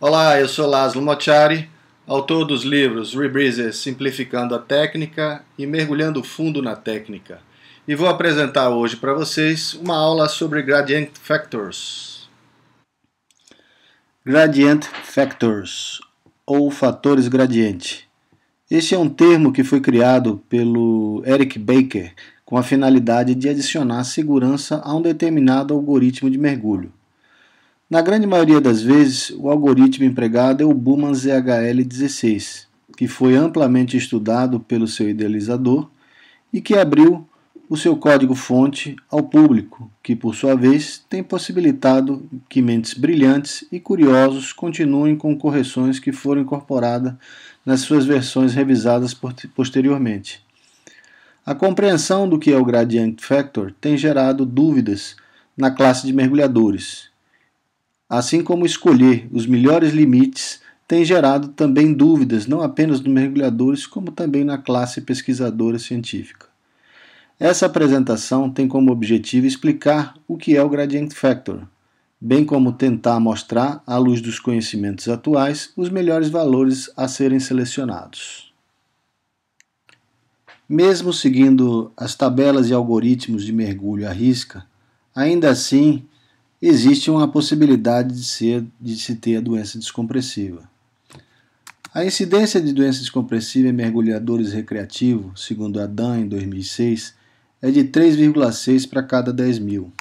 Olá, eu sou Laszlo Mocciari, autor dos livros Rebreather Simplificando a Técnica e Mergulhando Fundo na Técnica, e vou apresentar hoje para vocês uma aula sobre Gradient Factors. Gradient Factors, ou fatores gradiente. Este é um termo que foi criado pelo Eric Baker com a finalidade de adicionar segurança a um determinado algoritmo de mergulho. Na grande maioria das vezes, o algoritmo empregado é o Bowman ZHL16, que foi amplamente estudado pelo seu idealizador e que abriu o seu código-fonte ao público, que, por sua vez, tem possibilitado que mentes brilhantes e curiosos continuem com correções que foram incorporadas nas suas versões revisadas posteriormente. A compreensão do que é o Gradient Factor tem gerado dúvidas na classe de mergulhadores, assim como escolher os melhores limites tem gerado também dúvidas não apenas nos mergulhadores, como também na classe pesquisadora científica. Essa apresentação tem como objetivo explicar o que é o Gradient Factor, bem como tentar mostrar, à luz dos conhecimentos atuais, os melhores valores a serem selecionados. Mesmo seguindo as tabelas e algoritmos de mergulho à risca, ainda assim existe uma possibilidade de se ter a doença descompressiva. A incidência de doença descompressiva em mergulhadores recreativos, segundo a Dan em 2006, é de 3,6 para cada 10 mil.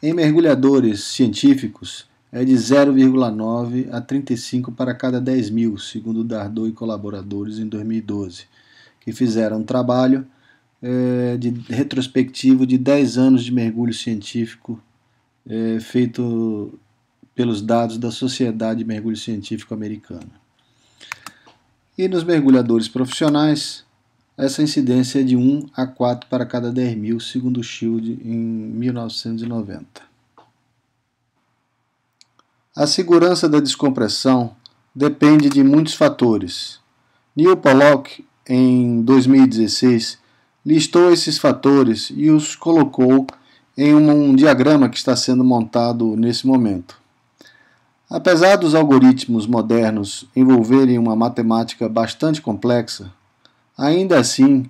Em mergulhadores científicos, é de 0,9 a 35 para cada 10 mil, segundo Dardot e colaboradores em 2012, que fizeram um trabalho retrospectivo de 10 anos de mergulho científico feito pelos dados da Sociedade de Mergulho Científico Americana. E nos mergulhadores profissionais, essa incidência é de 1 a 4 para cada 10 mil, segundo o Shield em 1990. A segurança da descompressão depende de muitos fatores. Neil Pollock, em 2016, listou esses fatores e os colocou em um diagrama que está sendo montado nesse momento. Apesar dos algoritmos modernos envolverem uma matemática bastante complexa, ainda assim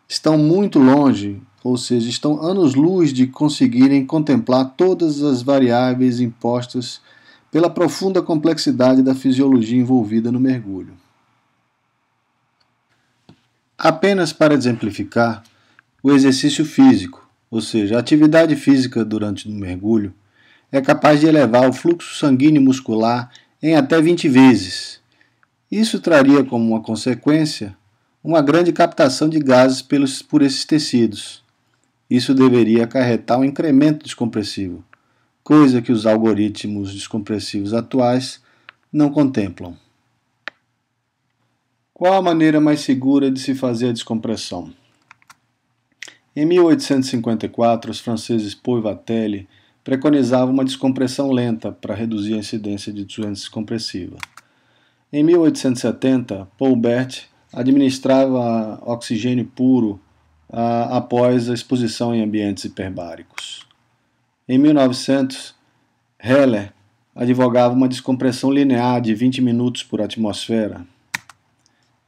estão muito longe, ou seja, estão anos-luz de conseguirem contemplar todas as variáveis impostas pela profunda complexidade da fisiologia envolvida no mergulho. Apenas para exemplificar, o exercício físico, ou seja, a atividade física durante o mergulho, é capaz de elevar o fluxo sanguíneo muscular em até 20 vezes. Isso traria como uma consequência uma grande captação de gases por esses tecidos. Isso deveria acarretar um incremento descompressivo, coisa que os algoritmos descompressivos atuais não contemplam. Qual a maneira mais segura de se fazer a descompressão? Em 1854, os franceses Pou e Vatelli preconizavam uma descompressão lenta para reduzir a incidência de doença descompressiva. Em 1870, Paul Bert administrava oxigênio puro após a exposição em ambientes hiperbáricos. Em 1900, Heller advogava uma descompressão linear de 20 minutos por atmosfera.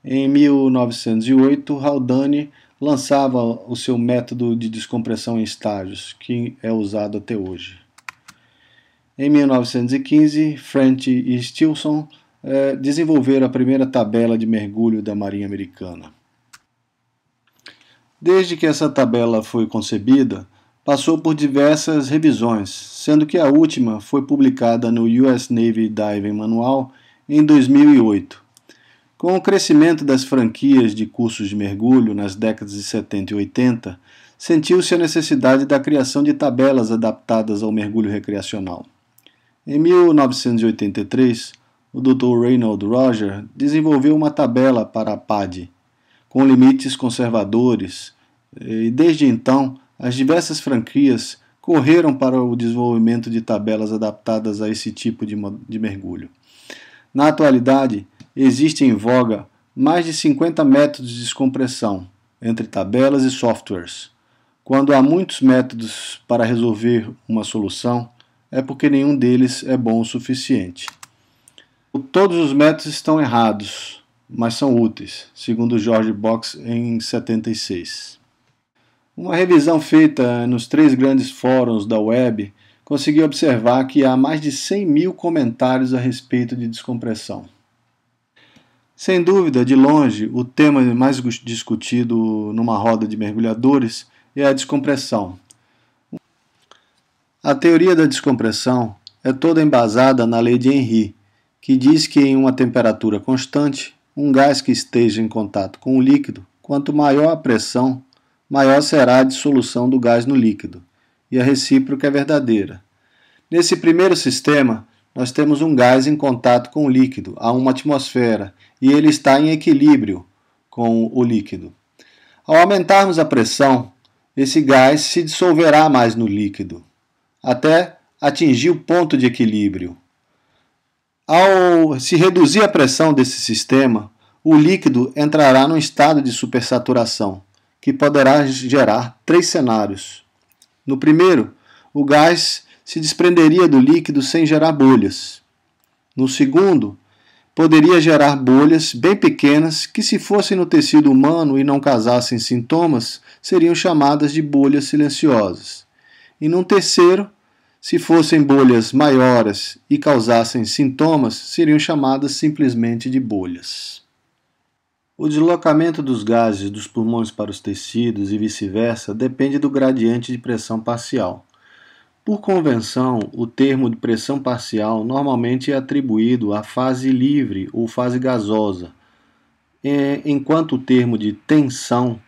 Em 1908, Haldane lançava o seu método de descompressão em estágios, que é usado até hoje. Em 1915, French e Stilson desenvolveram a primeira tabela de mergulho da Marinha Americana. Desde que essa tabela foi concebida, passou por diversas revisões, sendo que a última foi publicada no US Navy Diving Manual em 2008. Com o crescimento das franquias de cursos de mergulho nas décadas de 70 e 80, sentiu-se a necessidade da criação de tabelas adaptadas ao mergulho recreacional. Em 1983, o Dr. Reynold Roger desenvolveu uma tabela para a PADI, com limites conservadores, e desde então as diversas franquias correram para o desenvolvimento de tabelas adaptadas a esse tipo de mergulho. Na atualidade, existem em voga mais de 50 métodos de descompressão, entre tabelas e softwares. Quando há muitos métodos para resolver uma solução, é porque nenhum deles é bom o suficiente. Todos os métodos estão errados, mas são úteis, segundo George Box em 76. Uma revisão feita nos 3 grandes fóruns da web conseguiu observar que há mais de 100 mil comentários a respeito de descompressão. Sem dúvida, de longe, o tema mais discutido numa roda de mergulhadores é a descompressão. A teoria da descompressão é toda embasada na lei de Henry, que diz que em uma temperatura constante, um gás que esteja em contato com o líquido, quanto maior a pressão, maior será a dissolução do gás no líquido, e a recíproca é verdadeira. Nesse primeiro sistema, nós temos um gás em contato com o líquido, a 1 atmosfera, e ele está em equilíbrio com o líquido. Ao aumentarmos a pressão, esse gás se dissolverá mais no líquido, até atingir o ponto de equilíbrio. Ao se reduzir a pressão desse sistema, o líquido entrará num estado de supersaturação, que poderá gerar 3 cenários. No primeiro, o gás se desprenderia do líquido sem gerar bolhas. No segundo, poderia gerar bolhas bem pequenas que, se fossem no tecido humano e não causassem sintomas, seriam chamadas de bolhas silenciosas. E no terceiro, se fossem bolhas maiores e causassem sintomas, seriam chamadas simplesmente de bolhas. O deslocamento dos gases dos pulmões para os tecidos e vice-versa depende do gradiente de pressão parcial. Por convenção, o termo de pressão parcial normalmente é atribuído à fase livre ou fase gasosa, enquanto o termo de tensão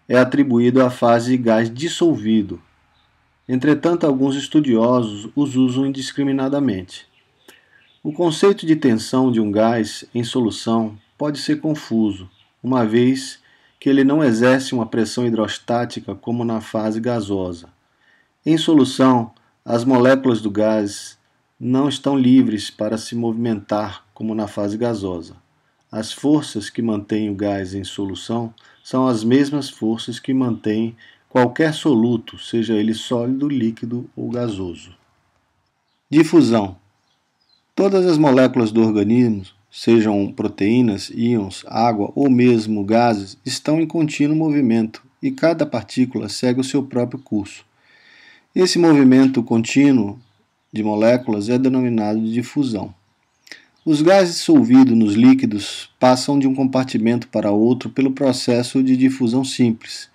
é atribuído à fase de gás dissolvido. Entretanto, alguns estudiosos os usam indiscriminadamente. O conceito de tensão de um gás em solução pode ser confuso, uma vez que ele não exerce uma pressão hidrostática como na fase gasosa. Em solução, as moléculas do gás não estão livres para se movimentar como na fase gasosa. As forças que mantêm o gás em solução são as mesmas forças que mantêm qualquer soluto, seja ele sólido, líquido ou gasoso. Difusão. Todas as moléculas do organismo, sejam proteínas, íons, água ou mesmo gases, estão em contínuo movimento e cada partícula segue o seu próprio curso. Esse movimento contínuo de moléculas é denominado de difusão. Os gases dissolvidos nos líquidos passam de um compartimento para outro pelo processo de difusão simples,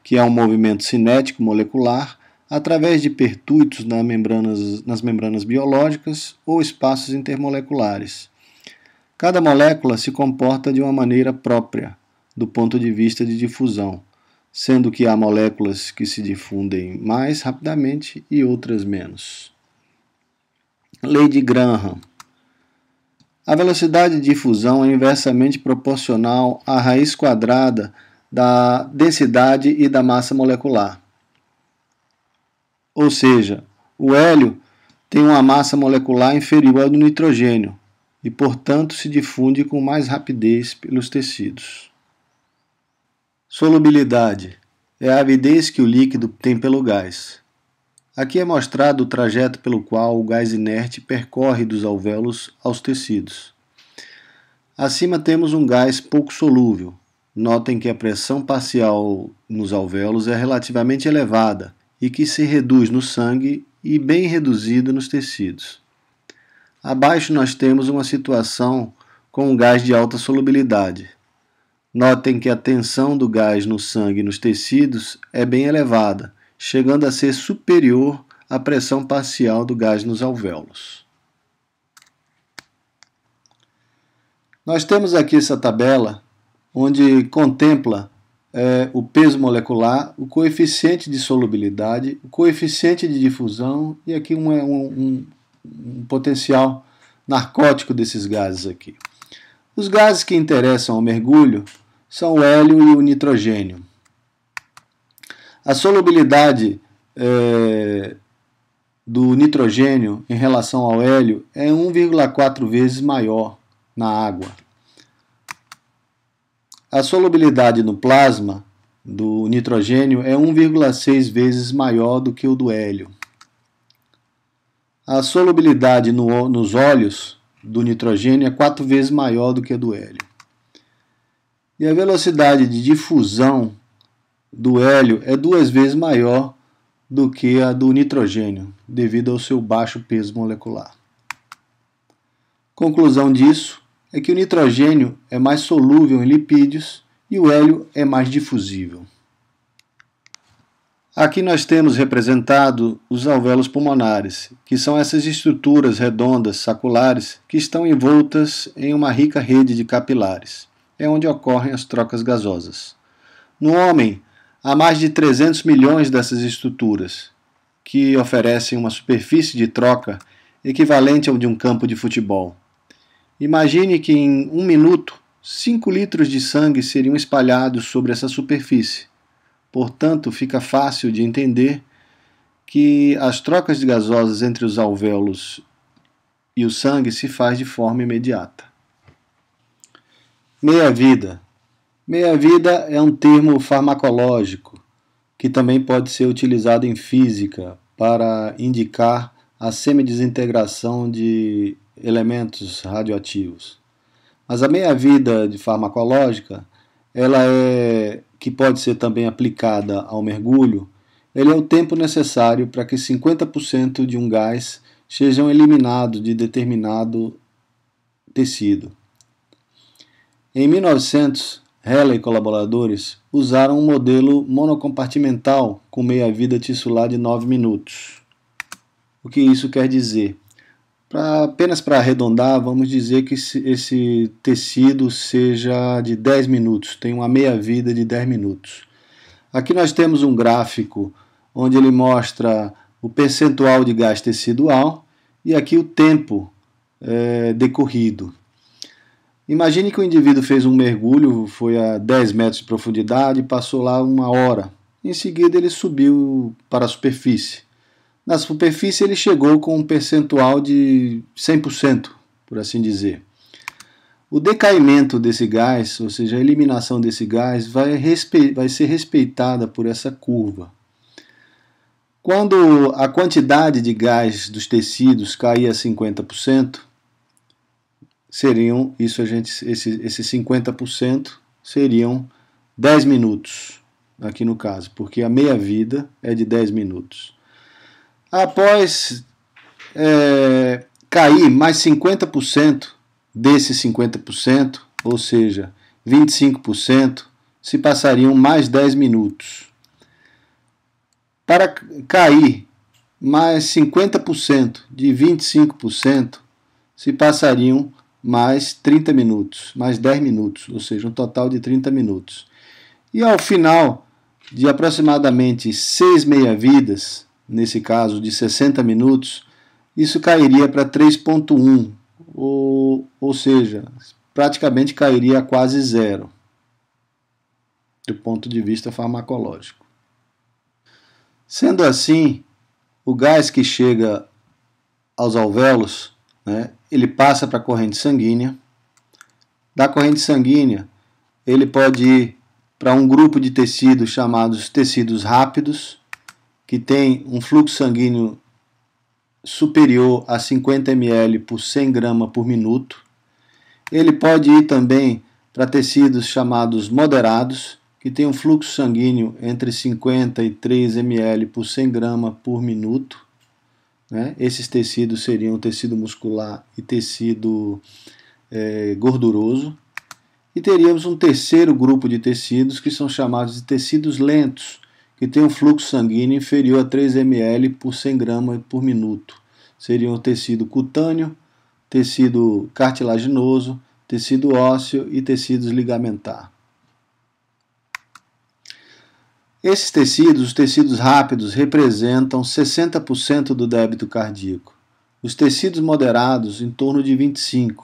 que é um movimento cinético molecular através de pertuitos nas membranas biológicas ou espaços intermoleculares. Cada molécula se comporta de uma maneira própria do ponto de vista de difusão, sendo que há moléculas que se difundem mais rapidamente e outras menos. Lei de Graham. A velocidade de difusão é inversamente proporcional à raiz quadrada da densidade e da massa molecular. Ou seja, o hélio tem uma massa molecular inferior à do nitrogênio e, portanto, se difunde com mais rapidez pelos tecidos. Solubilidade é a avidez que o líquido tem pelo gás. Aqui é mostrado o trajeto pelo qual o gás inerte percorre dos alvéolos aos tecidos. Acima temos um gás pouco solúvel. Notem que a pressão parcial nos alvéolos é relativamente elevada e que se reduz no sangue e bem reduzida nos tecidos. Abaixo nós temos uma situação com um gás de alta solubilidade. Notem que a tensão do gás no sangue e nos tecidos é bem elevada, chegando a ser superior à pressão parcial do gás nos alvéolos. Nós temos aqui essa tabela onde contempla o peso molecular, o coeficiente de solubilidade, o coeficiente de difusão e aqui um potencial narcótico desses gases aqui. Os gases que interessam ao mergulho são o hélio e o nitrogênio. A solubilidade do nitrogênio em relação ao hélio é 1,4 vezes maior na água. A solubilidade no plasma do nitrogênio é 1,6 vezes maior do que o do hélio. A solubilidade nos óleos do nitrogênio é 4 vezes maior do que a do hélio. E a velocidade de difusão do hélio é 2 vezes maior do que a do nitrogênio, devido ao seu baixo peso molecular. Conclusão disso é que o nitrogênio é mais solúvel em lipídios e o hélio é mais difusível. Aqui nós temos representado os alvéolos pulmonares, que são essas estruturas redondas, saculares, que estão envoltas em uma rica rede de capilares. É onde ocorrem as trocas gasosas. No homem, há mais de 300 milhões dessas estruturas, que oferecem uma superfície de troca equivalente ao de um campo de futebol. Imagine que em 1 minuto, 5 litros de sangue seriam espalhados sobre essa superfície. Portanto, fica fácil de entender que as trocas gasosas entre os alvéolos e o sangue se faz de forma imediata. Meia-vida. Meia-vida é um termo farmacológico que também pode ser utilizado em física para indicar a semidesintegração de elementos radioativos. Mas a meia-vida de farmacológica, que pode ser também aplicada ao mergulho, ele é o tempo necessário para que 50% de um gás sejam eliminados de determinado tecido. Em 1900, Heller e colaboradores usaram um modelo monocompartimental com meia-vida tissular de 9 minutos. O que isso quer dizer? Apenas para arredondar, vamos dizer que esse tecido seja de 10 minutos, tem uma meia-vida de 10 minutos. Aqui nós temos um gráfico onde ele mostra o percentual de gás tecidual e aqui o tempo decorrido. Imagine que o indivíduo fez um mergulho, foi a 10 metros de profundidade, passou lá 1 hora. Em seguida ele subiu para a superfície. Na superfície ele chegou com um percentual de 100%, por assim dizer. O decaimento desse gás, ou seja, a eliminação desse gás, vai ser respeitada por essa curva. Quando a quantidade de gás dos tecidos cair a 50%, esses 50% seriam 10 minutos, aqui no caso, porque a meia-vida é de 10 minutos. Após cair mais 50% desses 50%, ou seja, 25%, se passariam mais 10 minutos. Para cair mais 50% de 25%, se passariam mais 30 minutos, mais 10 minutos, ou seja, um total de 30 minutos. E ao final de aproximadamente 6 meia-vidas, nesse caso de 60 minutos, isso cairia para 3,1, ou seja, praticamente cairia a quase zero, do ponto de vista farmacológico. Sendo assim, o gás que chega aos alvéolos, ele passa para a corrente sanguínea. Da corrente sanguínea, ele pode ir para um grupo de tecidos chamados tecidos rápidos, que tem um fluxo sanguíneo superior a 50 ml por 100 gramas por minuto. Ele pode ir também para tecidos chamados moderados, que tem um fluxo sanguíneo entre 50 e 3 ml por 100 gramas por minuto. Esses tecidos seriam tecido muscular e tecido gorduroso. E teríamos um terceiro grupo de tecidos que são chamados de tecidos lentos, que tem um fluxo sanguíneo inferior a 3 ml por 100 gramas por minuto. Seriam o tecido cutâneo, tecido cartilaginoso, tecido ósseo e tecidos ligamentar. Esses tecidos, os tecidos rápidos, representam 60% do débito cardíaco. Os tecidos moderados, em torno de 25%,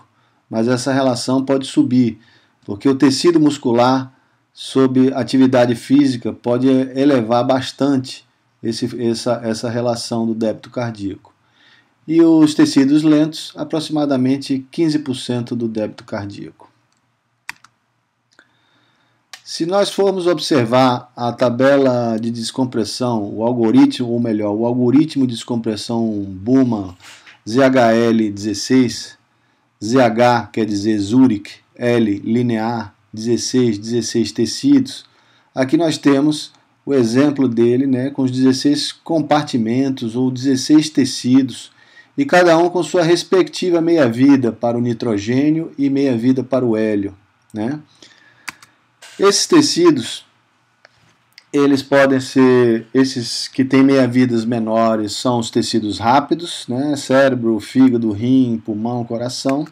mas essa relação pode subir, porque o tecido muscular, sob atividade física, pode elevar bastante essa relação do débito cardíaco. E os tecidos lentos, aproximadamente 15% do débito cardíaco. Se nós formos observar a tabela de descompressão, o algoritmo de descompressão Bowman ZHL16, ZH quer dizer Zurich, L linear, 16 tecidos. Aqui nós temos o exemplo dele, né, com os 16 compartimentos ou 16 tecidos, e cada um com sua respectiva meia-vida para o nitrogênio e meia-vida para o hélio, né? Esses tecidos, eles podem ser, esses que têm meia-vidas menores são os tecidos rápidos, né? Cérebro, fígado, rim, pulmão, coração.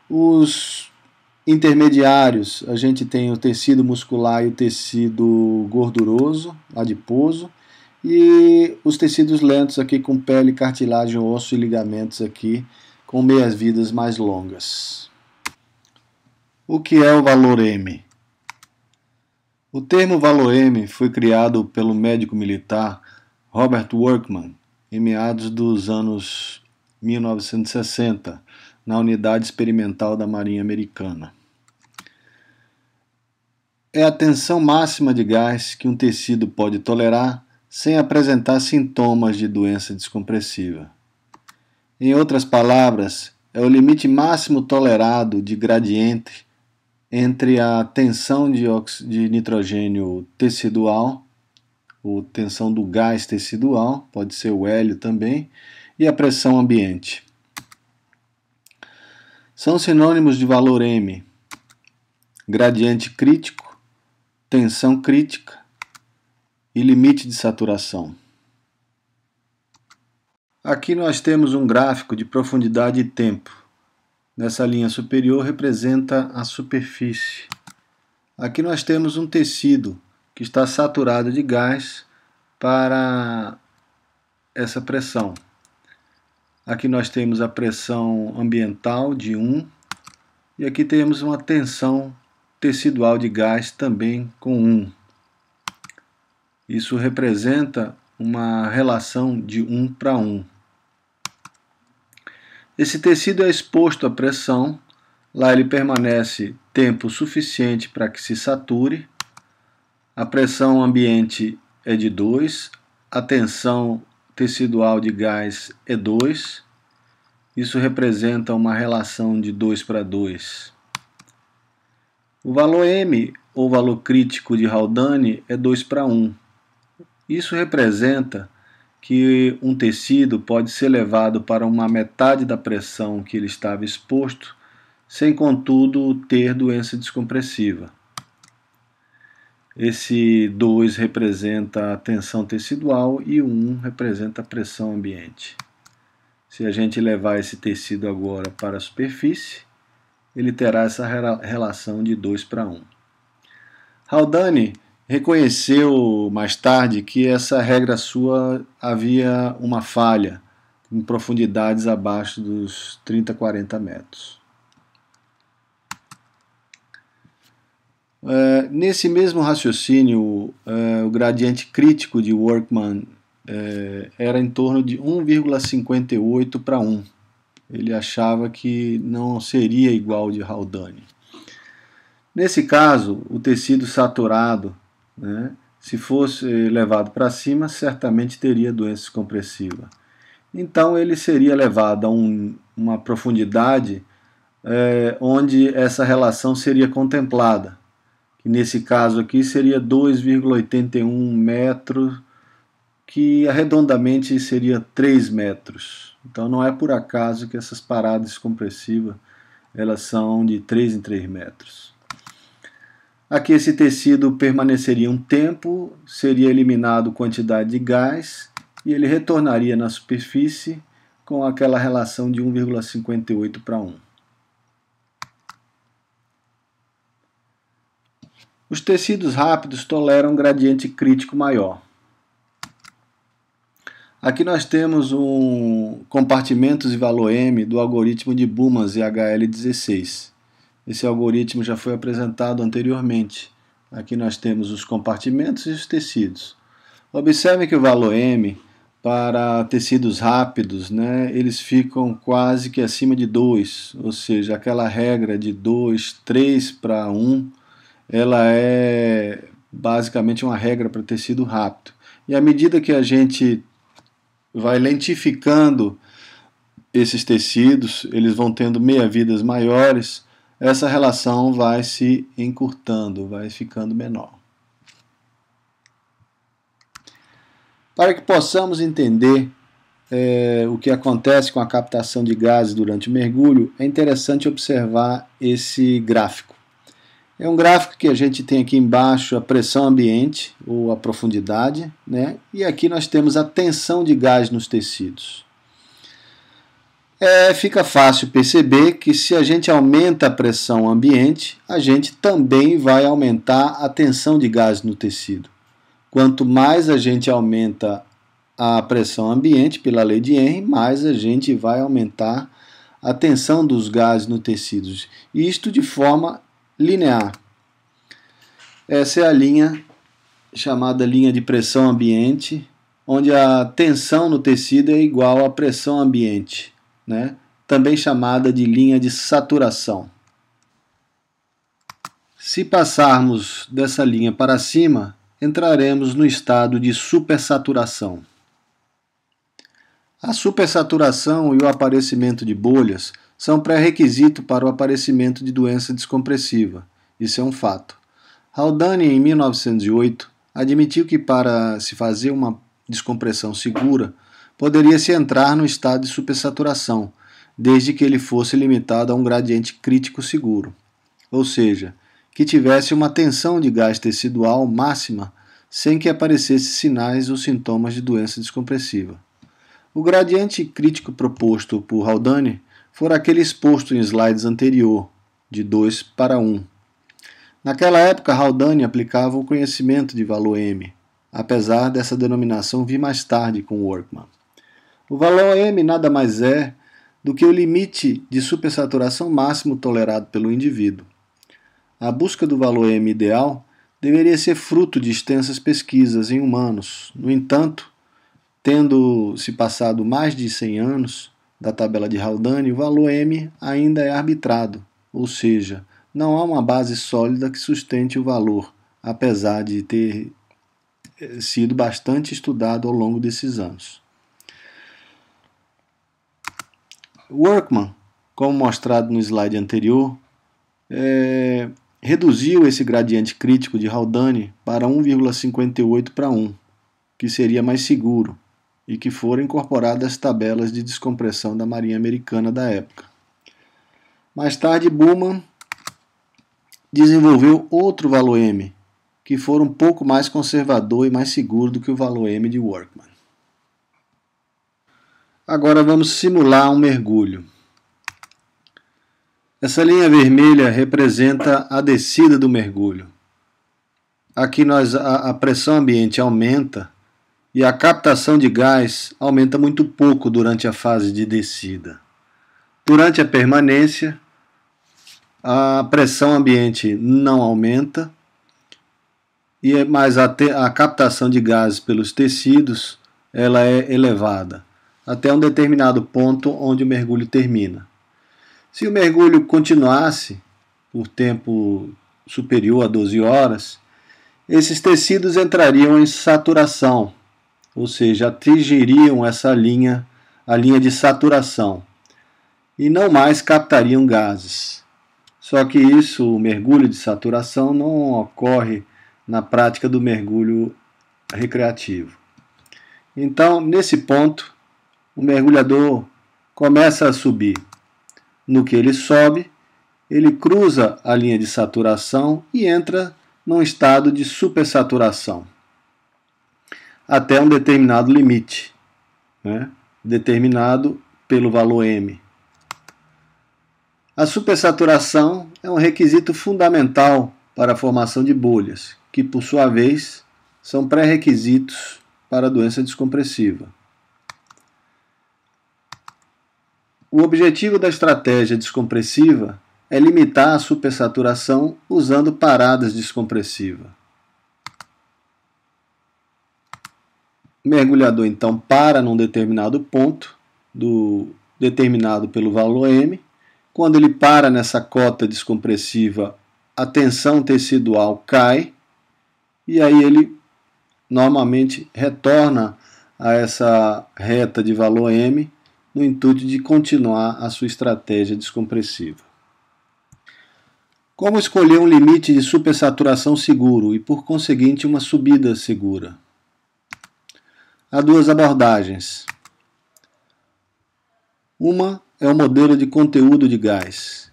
Os intermediários, a gente tem o tecido muscular e o tecido gorduroso, adiposo, e os tecidos lentos aqui com pele, cartilagem, osso e ligamentos aqui com meias-vidas mais longas. O que é o valor M? O termo valor M foi criado pelo médico militar Robert Workman em meados dos anos 1960, na Unidade Experimental da Marinha Americana. É a tensão máxima de gás que um tecido pode tolerar sem apresentar sintomas de doença descompressiva. Em outras palavras, é o limite máximo tolerado de gradiente entre a tensão de nitrogênio tecidual, ou tensão do gás tecidual, pode ser o hélio também, e a pressão ambiente. São sinônimos de valor M: gradiente crítico, tensão crítica e limite de saturação. Aqui nós temos um gráfico de profundidade e tempo. Nessa linha superior representa a superfície. Aqui nós temos um tecido que está saturado de gás para essa pressão. Aqui nós temos a pressão ambiental de 1 e aqui temos uma tensão tecidual de gás também com 1. Isso representa uma relação de 1 para 1. Esse tecido é exposto à pressão, lá ele permanece tempo suficiente para que se sature, a pressão ambiente é de 2, a tensão tecidual de gás é 2, isso representa uma relação de 2 para 2. O valor M, ou valor crítico de Haldane, é 2 para 1. Isso representa que um tecido pode ser levado para uma metade da pressão que ele estava exposto, sem contudo ter doença descompressiva. Esse 2 representa a tensão tecidual e o 1 representa a pressão ambiente. Se a gente levar esse tecido agora para a superfície, ele terá essa relação de 2 para 1. Haldane reconheceu mais tarde que essa regra sua havia uma falha em profundidades abaixo dos 30 a 40 metros. Nesse mesmo raciocínio, o gradiente crítico de Workman era em torno de 1,58 para 1. Ele achava que não seria igual ao de Haldane. Nesse caso, o tecido saturado, né, se fosse levado para cima, certamente teria doença descompressiva. Então ele seria levado a uma profundidade onde essa relação seria contemplada, que nesse caso aqui seria 2,81 metros, que arredondamente seria 3 metros. Então não é por acaso que essas paradas descompressivas elas são de 3 em 3 metros. Aqui esse tecido permaneceria um tempo, seria eliminado quantidade de gás e ele retornaria na superfície com aquela relação de 1,58 para 1. Os tecidos rápidos toleram um gradiente crítico maior. Aqui nós temos compartimentos de valor M do algoritmo de Bumans e HL16. Esse algoritmo já foi apresentado anteriormente. Aqui nós temos os compartimentos e os tecidos. Observe que o valor M para tecidos rápidos, né, eles ficam quase que acima de 2, ou seja, aquela regra de 2, 3 para 1, ela é basicamente uma regra para tecido rápido. E à medida que a gente vai lentificando esses tecidos eles vão tendo meia-vidas maiores, essa relação vai se encurtando, vai ficando menor. Para que possamos entender o que acontece com a captação de gases durante o mergulho, é interessante observar esse gráfico. É um gráfico que a gente tem aqui embaixo a pressão ambiente, ou a profundidade, né? E aqui nós temos a tensão de gás nos tecidos. Fica fácil perceber que se a gente aumenta a pressão ambiente, a gente também vai aumentar a tensão de gás no tecido. Quanto mais a gente aumenta a pressão ambiente, pela lei de Henry, mais a gente vai aumentar a tensão dos gases no tecido. E isto de forma linear. Essa é a linha chamada linha de pressão ambiente, onde a tensão no tecido é igual à pressão ambiente, né? Também chamada de linha de saturação. Se passarmos dessa linha para cima, entraremos no estado de supersaturação. A supersaturação e o aparecimento de bolhas são pré-requisito para o aparecimento de doença descompressiva. Isso é um fato. Haldane, em 1908, admitiu que para se fazer uma descompressão segura, poderia-se entrar no estado de supersaturação, desde que ele fosse limitado a um gradiente crítico seguro, ou seja, que tivesse uma tensão de gás tecidual máxima sem que aparecessem sinais ou sintomas de doença descompressiva. O gradiente crítico proposto por Haldane foi aquele exposto em slides anterior, de 2 para 1. Naquela época, Haldane aplicava o conhecimento de valor M, apesar dessa denominação vir mais tarde com Workman. O valor M nada mais é do que o limite de supersaturação máximo tolerado pelo indivíduo. A busca do valor M ideal deveria ser fruto de extensas pesquisas em humanos. No entanto, tendo se passado mais de 100 anos da tabela de Haldane, o valor M ainda é arbitrado, ou seja, não há uma base sólida que sustente o valor, apesar de ter sido bastante estudado ao longo desses anos. Workman, como mostrado no slide anterior, reduziu esse gradiente crítico de Haldane para 1,58 para 1, que seria mais seguro, e que foram incorporadas às tabelas de descompressão da Marinha Americana da época. Mais tarde, Bowman desenvolveu outro valor M, que for um pouco mais conservador e mais seguro do que o valor M de Workman. Agora vamos simular um mergulho. Essa linha vermelha representa a descida do mergulho. Aqui a pressão ambiente aumenta e a captação de gás aumenta muito pouco durante a fase de descida. Durante a permanência, a pressão ambiente não aumenta, mas a captação de gases pelos tecidos ela é elevada, até um determinado ponto onde o mergulho termina. Se o mergulho continuasse por tempo superior a 12 horas, esses tecidos entrariam em saturação, ou seja, atingiriam a linha de saturação, e não mais captariam gases. Só que o mergulho de saturação, não ocorre na prática do mergulho recreativo. Então, nesse ponto, o mergulhador começa a subir. No que ele sobe, ele cruza a linha de saturação e entra num estado de supersaturação, até um determinado limite, né, determinado pelo valor M. A supersaturação é um requisito fundamental para a formação de bolhas, que, por sua vez, são pré-requisitos para a doença descompressiva. O objetivo da estratégia descompressiva é limitar a supersaturação usando paradas descompressivas. O mergulhador então para num determinado ponto, determinado pelo valor M. Quando ele para nessa cota descompressiva, a tensão tecidual cai e aí ele normalmente retorna a essa reta de valor M no intuito de continuar a sua estratégia descompressiva. Como escolher um limite de supersaturação seguro e, por conseguinte, uma subida segura? Há duas abordagens. Uma é o modelo de conteúdo de gás.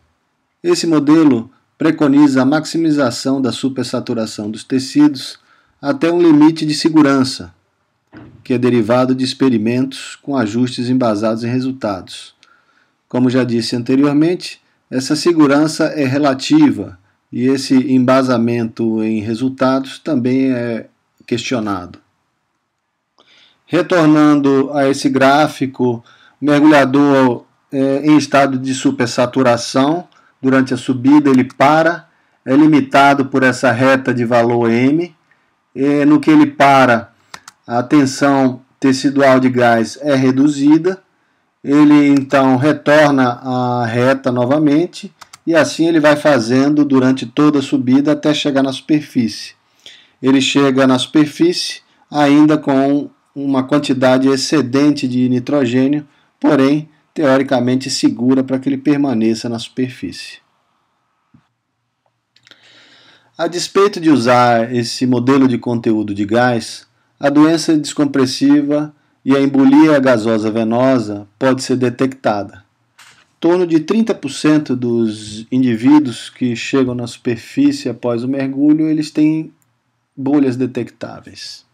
Esse modelo preconiza a maximização da supersaturação dos tecidos até um limite de segurança, que é derivado de experimentos com ajustes embasados em resultados. Como já disse anteriormente, essa segurança é relativa e esse embasamento em resultados também é questionado. Retornando a esse gráfico, o mergulhador em estado de supersaturação, durante a subida ele para, é limitado por essa reta de valor M, no que ele para, a tensão tecidual de gás é reduzida, ele então retorna à reta novamente e assim ele vai fazendo durante toda a subida até chegar na superfície. Ele chega na superfície ainda com uma quantidade excedente de nitrogênio, porém teoricamente segura para que ele permaneça na superfície. A despeito de usar esse modelo de conteúdo de gás, a doença descompressiva e a embolia gasosa venosa pode ser detectada. Em torno de 30% dos indivíduos que chegam na superfície após o mergulho, eles têm bolhas detectáveis.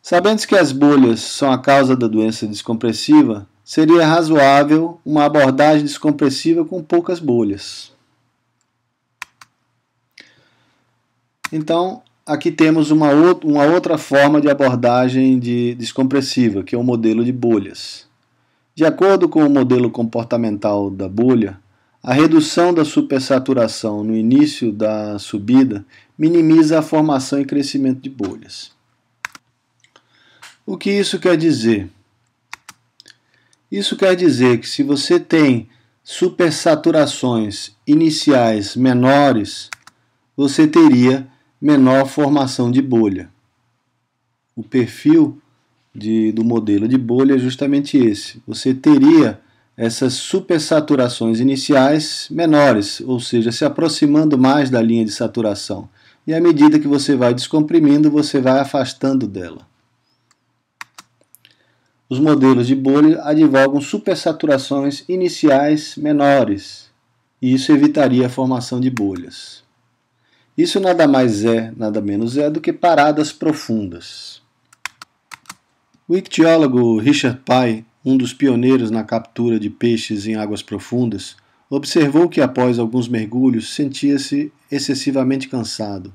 Sabendo que as bolhas são a causa da doença descompressiva, seria razoável uma abordagem descompressiva com poucas bolhas. Então, aqui temos uma outra forma de abordagem descompressiva, que é o modelo de bolhas. De acordo com o modelo comportamental da bolha, a redução da supersaturação no início da subida minimiza a formação e crescimento de bolhas. O que isso quer dizer? Isso quer dizer que se você tem supersaturações iniciais menores, você teria menor formação de bolha. O perfil do modelo de bolha é justamente esse. Você teria essas supersaturações iniciais menores, ou seja, se aproximando mais da linha de saturação. E à medida que você vai descomprimindo, você vai afastando dela. Os modelos de bolha advogam supersaturações iniciais menores, e isso evitaria a formação de bolhas. Isso nada menos é do que paradas profundas. O ictiólogo Richard Pye, um dos pioneiros na captura de peixes em águas profundas, observou que após alguns mergulhos sentia-se excessivamente cansado.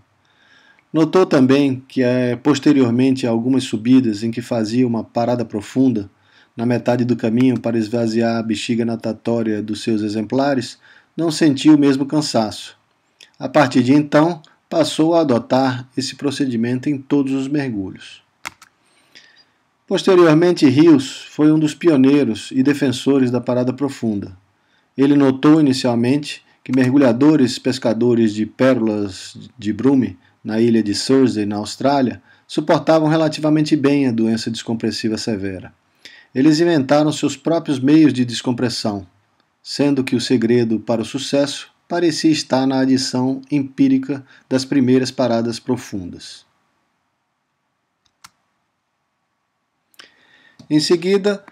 Notou também que posteriormente a algumas subidas em que fazia uma parada profunda, na metade do caminho para esvaziar a bexiga natatória dos seus exemplares, não sentia o mesmo cansaço. A partir de então, passou a adotar esse procedimento em todos os mergulhos. Posteriormente, Rios foi um dos pioneiros e defensores da parada profunda. Ele notou inicialmente que mergulhadores pescadores de pérolas de Brume, na ilha de Thursday, na Austrália, suportavam relativamente bem a doença descompressiva severa. Eles inventaram seus próprios meios de descompressão, sendo que o segredo para o sucesso parecia estar na adição empírica das primeiras paradas profundas. Em seguida,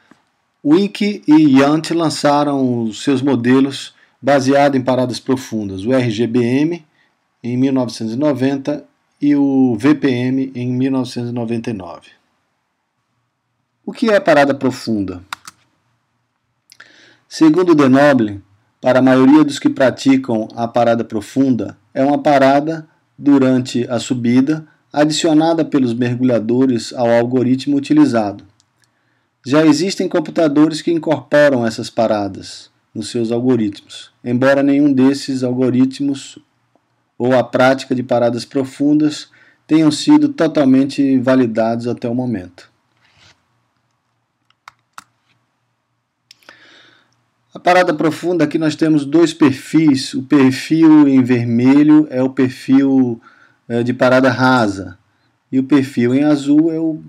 Wink e Yount lançaram os seus modelos baseados em paradas profundas, o RGBM em 1990 e o VPM em 1999. O que é a parada profunda? Segundo Denoble, para a maioria dos que praticam a parada profunda, é uma parada durante a subida adicionada pelos mergulhadores ao algoritmo utilizado. Já existem computadores que incorporam essas paradas nos seus algoritmos, embora nenhum desses algoritmos ou a prática de paradas profundas tenham sido totalmente validados até o momento. A parada profunda, aqui nós temos dois perfis. O perfil em vermelho é o perfil de parada rasa e o perfil em azul é o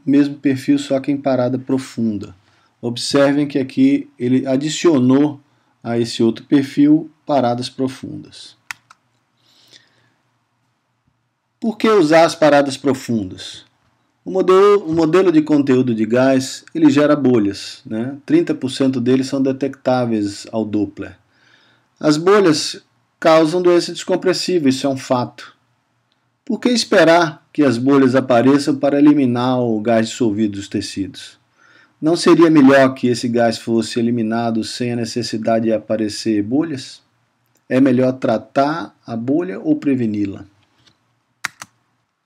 mesmo perfil, só que em parada profunda. Observem que aqui ele adicionou a esse outro perfil paradas profundas. Por que usar as paradas profundas? O modelo de conteúdo de gás ele gera bolhas, né? 30% deles são detectáveis ao Doppler. As bolhas causam doença descompressiva, isso é um fato. Por que esperar que as bolhas apareçam para eliminar o gás dissolvido dos tecidos? Não seria melhor que esse gás fosse eliminado sem a necessidade de aparecer bolhas? É melhor tratar a bolha ou preveni-la?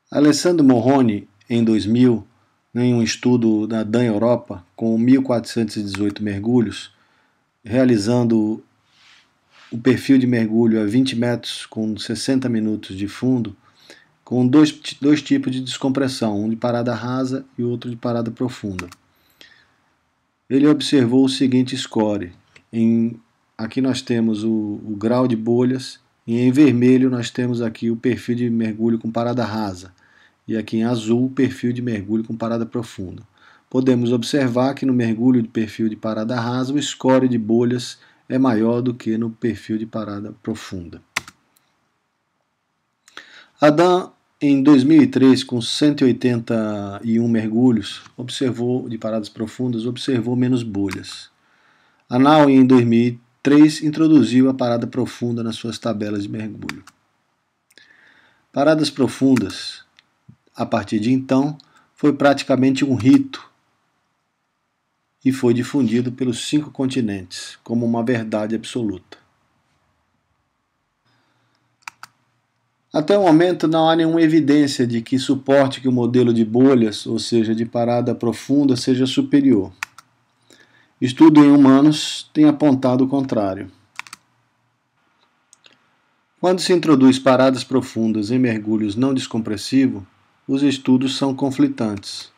Alessandro Morrone, em 2000, em um estudo da DAN Europa, com 1.418 mergulhos, realizando o perfil de mergulho a 20 metros com 60 minutos de fundo, com dois tipos de descompressão, um de parada rasa e outro de parada profunda. Ele observou o seguinte score. Aqui nós temos o grau de bolhas e em vermelho nós temos aqui o perfil de mergulho com parada rasa e aqui em azul o perfil de mergulho com parada profunda. Podemos observar que no mergulho de perfil de parada rasa o score de bolhas é maior do que no perfil de parada profunda. A DAN, em 2003, com 181 mergulhos de paradas profundas, observou menos bolhas. A NAU, em 2003, introduziu a parada profunda nas suas tabelas de mergulho. Paradas profundas, a partir de então, foi praticamente um rito e foi difundido pelos 5 continentes como uma verdade absoluta. Até o momento não há nenhuma evidência de que suporte que o modelo de bolhas, ou seja, de parada profunda, seja superior. Estudo em humanos tem apontado o contrário. Quando se introduz paradas profundas em mergulhos não descompressivos, os estudos são conflitantes.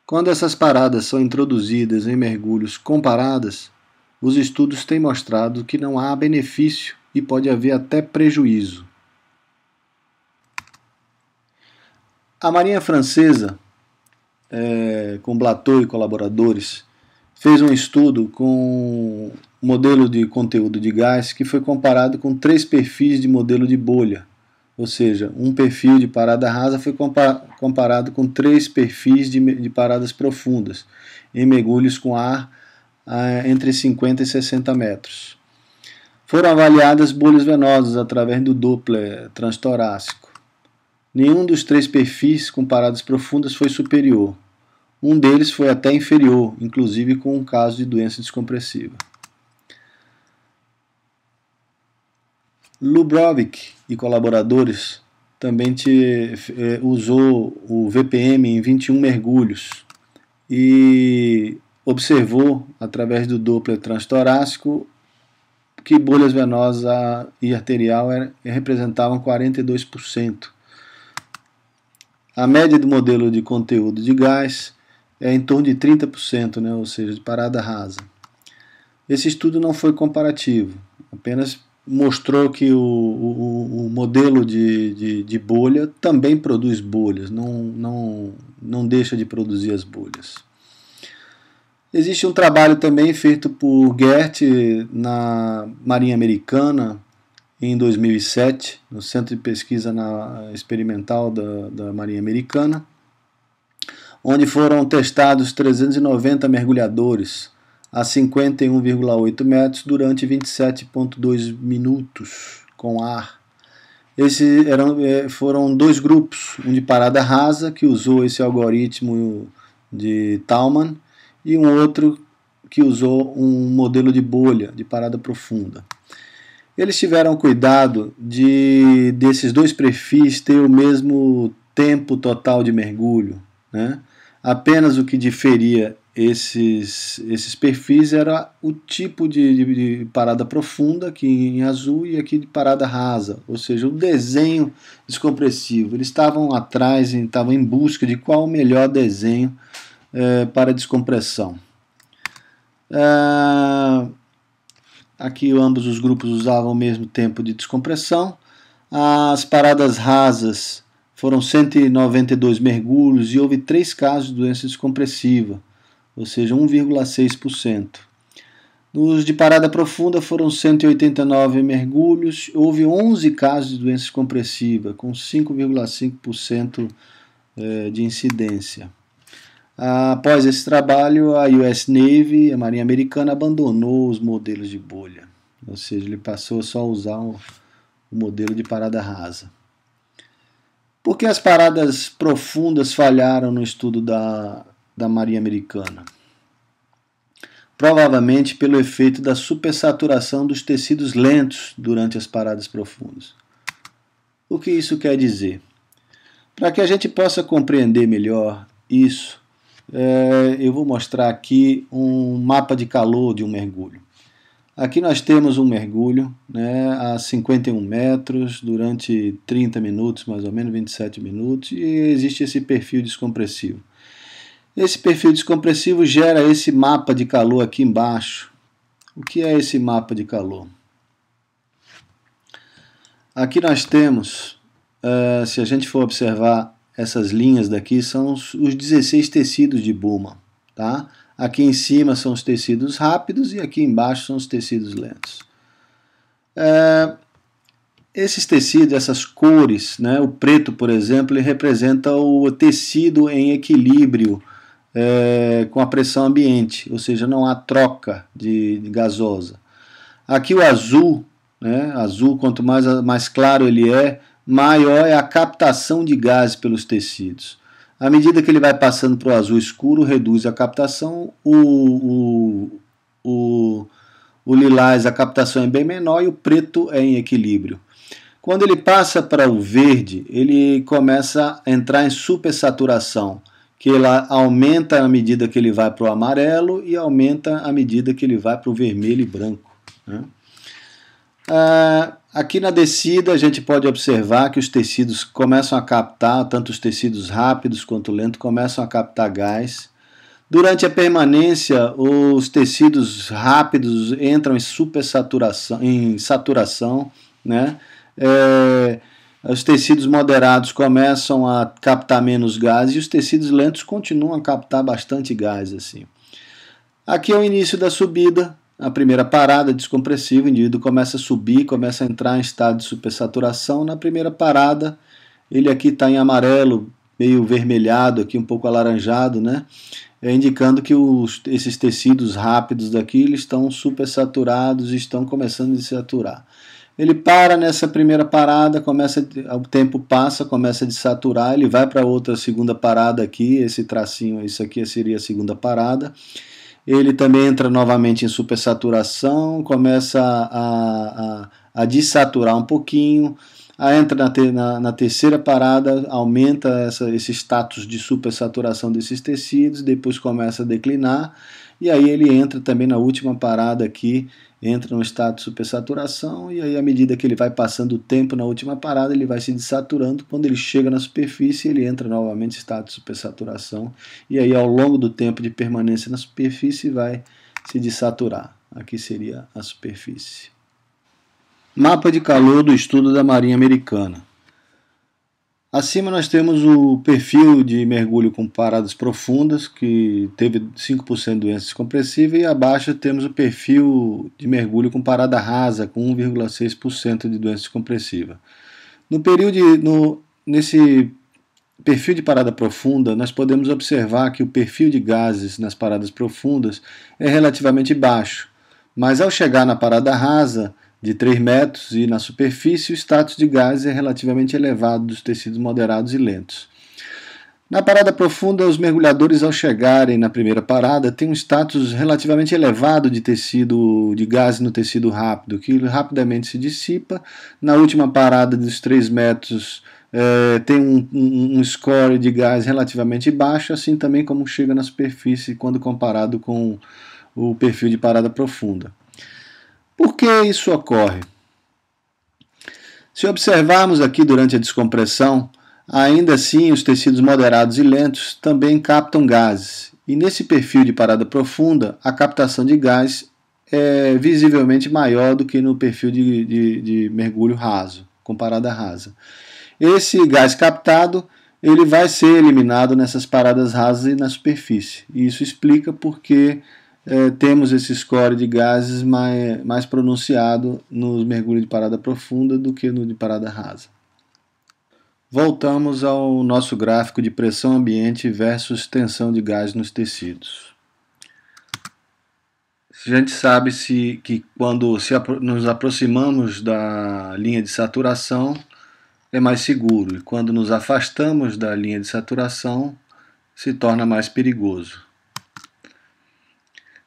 Quando essas paradas são introduzidas em mergulhos com paradas, os estudos têm mostrado que não há benefício e pode haver até prejuízo. A Marinha Francesa, com Blateau e colaboradores, fez um estudo com um modelo de conteúdo de gás que foi comparado com 3 perfis de modelo de bolha. Ou seja, um perfil de parada rasa foi comparado com 3 perfis de paradas profundas, em mergulhos com ar entre 50 e 60 metros. Foram avaliadas bolhas venosas através do Doppler transtorácico. Nenhum dos 3 perfis com paradas profundas foi superior. Um deles foi até inferior, inclusive com um caso de doença descompressiva. Lubrovic e colaboradores também usou o VPM em 21 mergulhos e observou, através do Doppler transtorácico, que bolhas venosas e arterial representavam 42%. A média do modelo de conteúdo de gás é em torno de 30%, ou seja, de parada rasa. Esse estudo não foi comparativo, apenas mostrou que o modelo de bolha também produz bolhas, não deixa de produzir as bolhas. Existe um trabalho também feito por Gert na Marinha Americana em 2007, no Centro de Pesquisa Experimental da Marinha Americana, onde foram testados 390 mergulhadores a 51,8 metros durante 27,2 minutos com ar. Foram 2 grupos, um de parada rasa, que usou esse algoritmo de Tallman, e um outro que usou um modelo de bolha, de parada profunda. Eles tiveram cuidado desses 2 perfis ter o mesmo tempo total de mergulho, né? Apenas o que diferia esses perfis era o tipo de parada profunda, aqui em azul, e aqui de parada rasa, ou seja, o desenho descompressivo. Eles estavam atrás, estavam em busca de qual o melhor desenho para descompressão. Aqui ambos os grupos usavam o mesmo tempo de descompressão. As paradas rasas foram 192 mergulhos e houve 3 casos de doença descompressiva, ou seja, 1,6%. Nos de parada profunda foram 189 mergulhos, houve 11 casos de doença descompressiva, com 5,5% de incidência. Após esse trabalho, a US Navy, a Marinha Americana, abandonou os modelos de bolha, ou seja, ele passou a só usar o modelo de parada rasa. Por que as paradas profundas falharam no estudo da Marinha Americana? Provavelmente pelo efeito da supersaturação dos tecidos lentos durante as paradas profundas. O que isso quer dizer? Para que a gente possa compreender melhor isso, eu vou mostrar aqui um mapa de calor de um mergulho. Aqui nós temos um mergulho, né, a 51 metros, durante 30 minutos, mais ou menos 27 minutos, e existe esse perfil descompressivo. Esse perfil descompressivo gera esse mapa de calor aqui embaixo. O que é esse mapa de calor? Aqui nós temos, se a gente for observar essas linhas daqui, são os 16 tecidos de Bowman, tá? Aqui em cima são os tecidos rápidos e aqui embaixo são os tecidos lentos. Esses tecidos, essas cores, né, o preto, por exemplo, ele representa o tecido em equilíbrio com a pressão ambiente, ou seja, não há troca de gasosa. Aqui o azul, né, azul, quanto mais claro ele é, maior é a captação de gases pelos tecidos. À medida que ele vai passando para o azul escuro, reduz a captação, o lilás, a captação é bem menor e o preto é em equilíbrio. Quando ele passa para o verde, ele começa a entrar em supersaturação, que ela aumenta à medida que ele vai para o amarelo e aumenta à medida que ele vai para o vermelho e branco, né? Aqui na descida a gente pode observar que os tecidos começam a captar, tanto os tecidos rápidos quanto lentos começam a captar gás. Durante a permanência, os tecidos rápidos entram em supersaturação, em saturação, né? Os tecidos moderados começam a captar menos gás e os tecidos lentos continuam a captar bastante gás. Assim. Aqui é o início da subida, a primeira parada descompressiva, o indivíduo começa a subir, começa a entrar em estado de supersaturação. Na primeira parada, ele aqui está em amarelo, meio vermelhado, aqui um pouco alaranjado, né? Indicando que esses tecidos rápidos daqui eles estão supersaturados e estão começando a desaturar. Ele para nessa primeira parada, o tempo passa, começa a desaturar, ele vai para outra segunda parada aqui, esse tracinho, isso aqui seria a segunda parada. Ele também entra novamente em supersaturação, começa a desaturar um pouquinho, entra na terceira parada, aumenta esse status de supersaturação desses tecidos, depois começa a declinar, e aí ele entra também na última parada aqui, entra no estado de supersaturação, e aí à medida que ele vai passando o tempo na última parada, ele vai se desaturando. Quando ele chega na superfície, ele entra novamente em estado de supersaturação, e aí ao longo do tempo de permanência na superfície vai se desaturar. Aqui seria a superfície. Mapa de calor do estudo da Marinha Americana. Acima nós temos o perfil de mergulho com paradas profundas, que teve 5% de doença descompressiva, e abaixo temos o perfil de mergulho com parada rasa, com 1,6% de doença descompressiva. Nesse perfil de parada profunda, nós podemos observar que o perfil de gases nas paradas profundas é relativamente baixo, mas ao chegar na parada rasa, de 3 metros e na superfície, o status de gás é relativamente elevado dos tecidos moderados e lentos. Na parada profunda, os mergulhadores, ao chegarem na primeira parada, têm um status relativamente elevado de gás no tecido rápido, que rapidamente se dissipa. Na última parada dos 3 metros, tem um score de gás relativamente baixo, assim também como chega na superfície quando comparado com o perfil de parada profunda. Por que isso ocorre? Se observarmos aqui durante a descompressão, ainda assim os tecidos moderados e lentos também captam gases. E nesse perfil de parada profunda, a captação de gás é visivelmente maior do que no perfil de mergulho raso, com parada rasa. esse gás captado ele vai ser eliminado nessas paradas rasas e na superfície. E isso explica porque temos esse score de gases mais pronunciado nos mergulhos de parada profunda do que no de parada rasa. Voltamos ao nosso gráfico de pressão ambiente versus tensão de gás nos tecidos. A gente sabe que quando nos aproximamos da linha de saturação é mais seguro, e quando nos afastamos da linha de saturação se torna mais perigoso.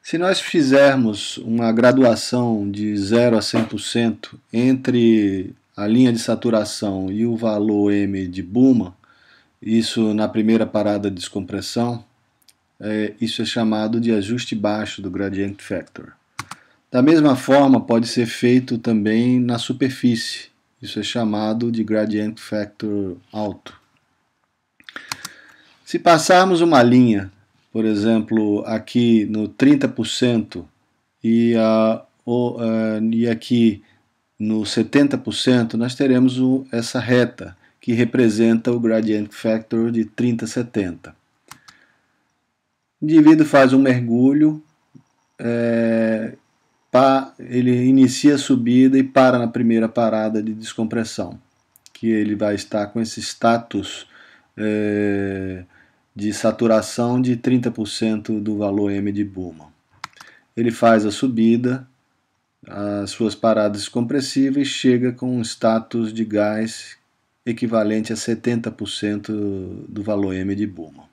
Se nós fizermos uma graduação de 0 a 100% entre a linha de saturação e o valor M de Buma, isso na primeira parada de descompressão, isso é chamado de ajuste baixo do gradient factor. Da mesma forma, pode ser feito também na superfície. Isso é chamado de gradient factor alto. Se passarmos uma linha, por exemplo, aqui no 30% e aqui no 70%, nós teremos essa reta que representa o gradient factor de 30-70. O indivíduo faz um mergulho, ele inicia a subida e para na primeira parada de descompressão, que ele vai estar com esse status de saturação de 30% do valor M de Buma. Ele faz a subida, as suas paradas descompressivas, chega com um status de gás equivalente a 70% do valor M de Buma.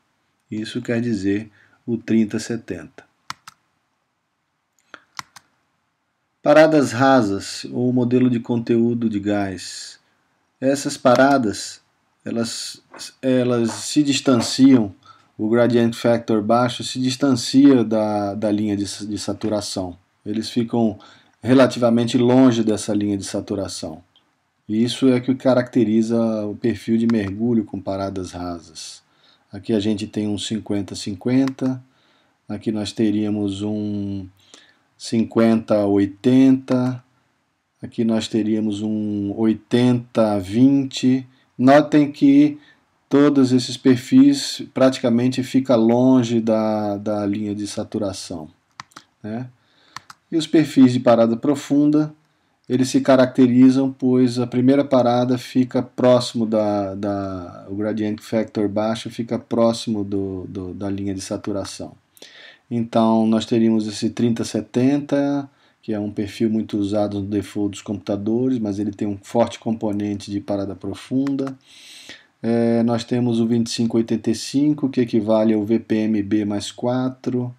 Isso quer dizer o 30-70. Paradas rasas ou modelo de conteúdo de gás. Essas paradas, elas se distanciam, o gradient factor baixo se distancia da linha de saturação. Eles ficam relativamente longe dessa linha de saturação. E isso é que caracteriza o perfil de mergulho com paradas rasas. Aqui a gente tem um 50-50, aqui nós teríamos um 50-80, aqui nós teríamos um 80-20. Notem que todos esses perfis praticamente ficam longe da linha de saturação, né? E os perfis de parada profunda, eles se caracterizam pois a primeira parada fica próximo o gradient factor baixo fica próximo da linha de saturação. Então, nós teríamos esse 30-70, que é um perfil muito usado no default dos computadores, mas ele tem um forte componente de parada profunda. Nós temos o 25-85, que equivale ao VPMB mais 4.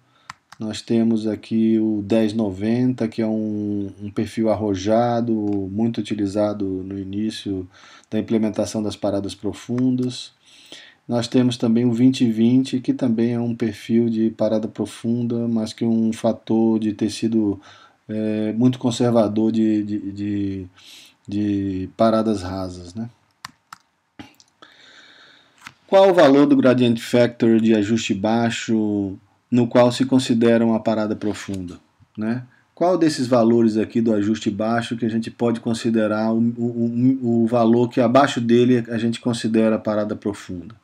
Nós temos aqui o 10-90, que é um perfil arrojado, muito utilizado no início da implementação das paradas profundas. Nós temos também o 20-20, que também é um perfil de parada profunda, mas que é um fator de tecido muito conservador de paradas rasas, né? Qual o valor do gradient factor de ajuste baixo no qual se considera uma parada profunda, né? Qual desses valores aqui do ajuste baixo que a gente pode considerar o valor que abaixo dele a gente considera parada profunda?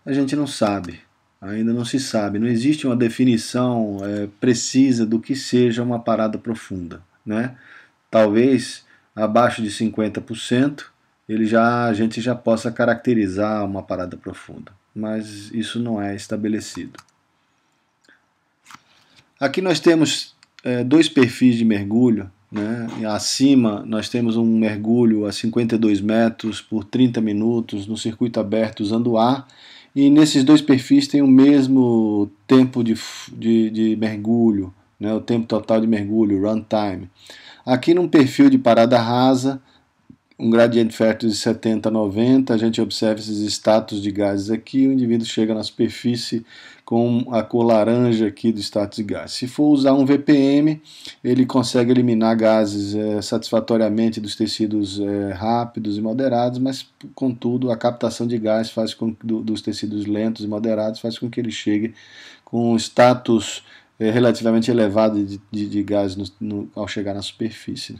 A gente não sabe, ainda não se sabe, não existe uma definição precisa do que seja uma parada profunda, né? Talvez abaixo de 50% a gente já possa caracterizar uma parada profunda, mas isso não é estabelecido. Aqui nós temos dois perfis de mergulho, né? Acima nós temos um mergulho a 52 metros por 30 minutos no circuito aberto usando ar. E nesses dois perfis tem o mesmo tempo de mergulho, né, o tempo total de mergulho, runtime. Aqui num perfil de parada rasa, um gradient factor de 70-90, a gente observa esses status de gases aqui, o indivíduo chega na superfície com a cor laranja aqui do status de gás. Se for usar um VPM, ele consegue eliminar gases satisfatoriamente dos tecidos rápidos e moderados, mas contudo a captação de gás dos tecidos lentos e moderados faz com que ele chegue com um status relativamente elevado de gás ao chegar na superfície.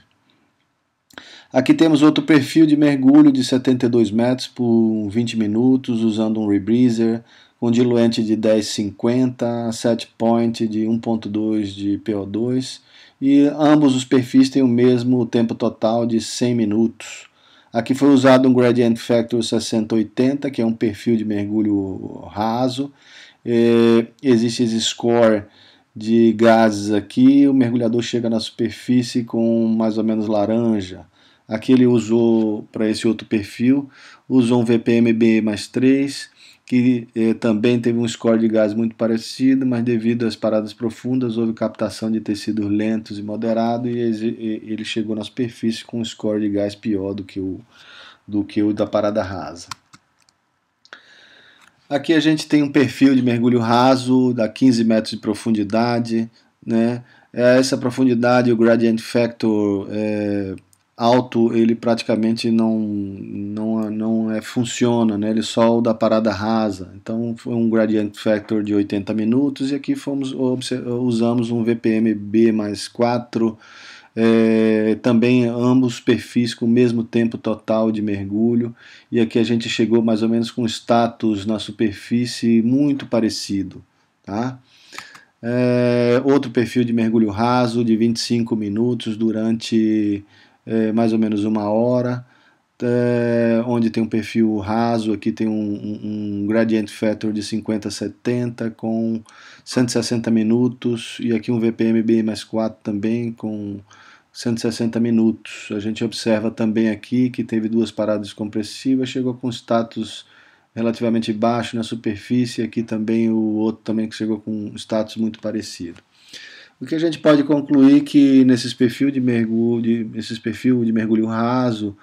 Aqui temos outro perfil de mergulho de 72 metros por 20 minutos, usando um rebreather, com diluente de 10,50, set point de 1,2 de PO2, e ambos os perfis têm o mesmo tempo total de 100 minutos. Aqui foi usado um Gradient Factor 6080, que é um perfil de mergulho raso. Existe esse score de gases aqui, o mergulhador chega na superfície com mais ou menos laranja. Aqui ele usou, para esse outro perfil, usou um VPM-BE mais 3, que também teve um score de gás muito parecido, mas devido às paradas profundas houve captação de tecidos lentos e moderado, e ele chegou na superfície com um score de gás pior do que o da parada rasa. Aqui a gente tem um perfil de mergulho raso, da 15 metros de profundidade, né? Essa profundidade, o gradient factor alto, ele praticamente não funciona, né? Ele só o da parada rasa. Então foi um gradient factor de 80 minutos e aqui usamos um VPM-B mais 4, também ambos perfis com o mesmo tempo total de mergulho, e aqui a gente chegou mais ou menos com status na superfície muito parecido, tá? Outro perfil de mergulho raso de 25 minutos durante mais ou menos 1 hora, onde tem um perfil raso, aqui tem um gradient factor de 50-70 com 160 minutos, e aqui um VPM-BE mais 4 também com 160 minutos. A gente observa também aqui que teve 2 paradas descompressivas, chegou com status relativamente baixo na superfície, aqui também o outro também que chegou com um status muito parecido. O que a gente pode concluir que nesses perfis de mergulho raso,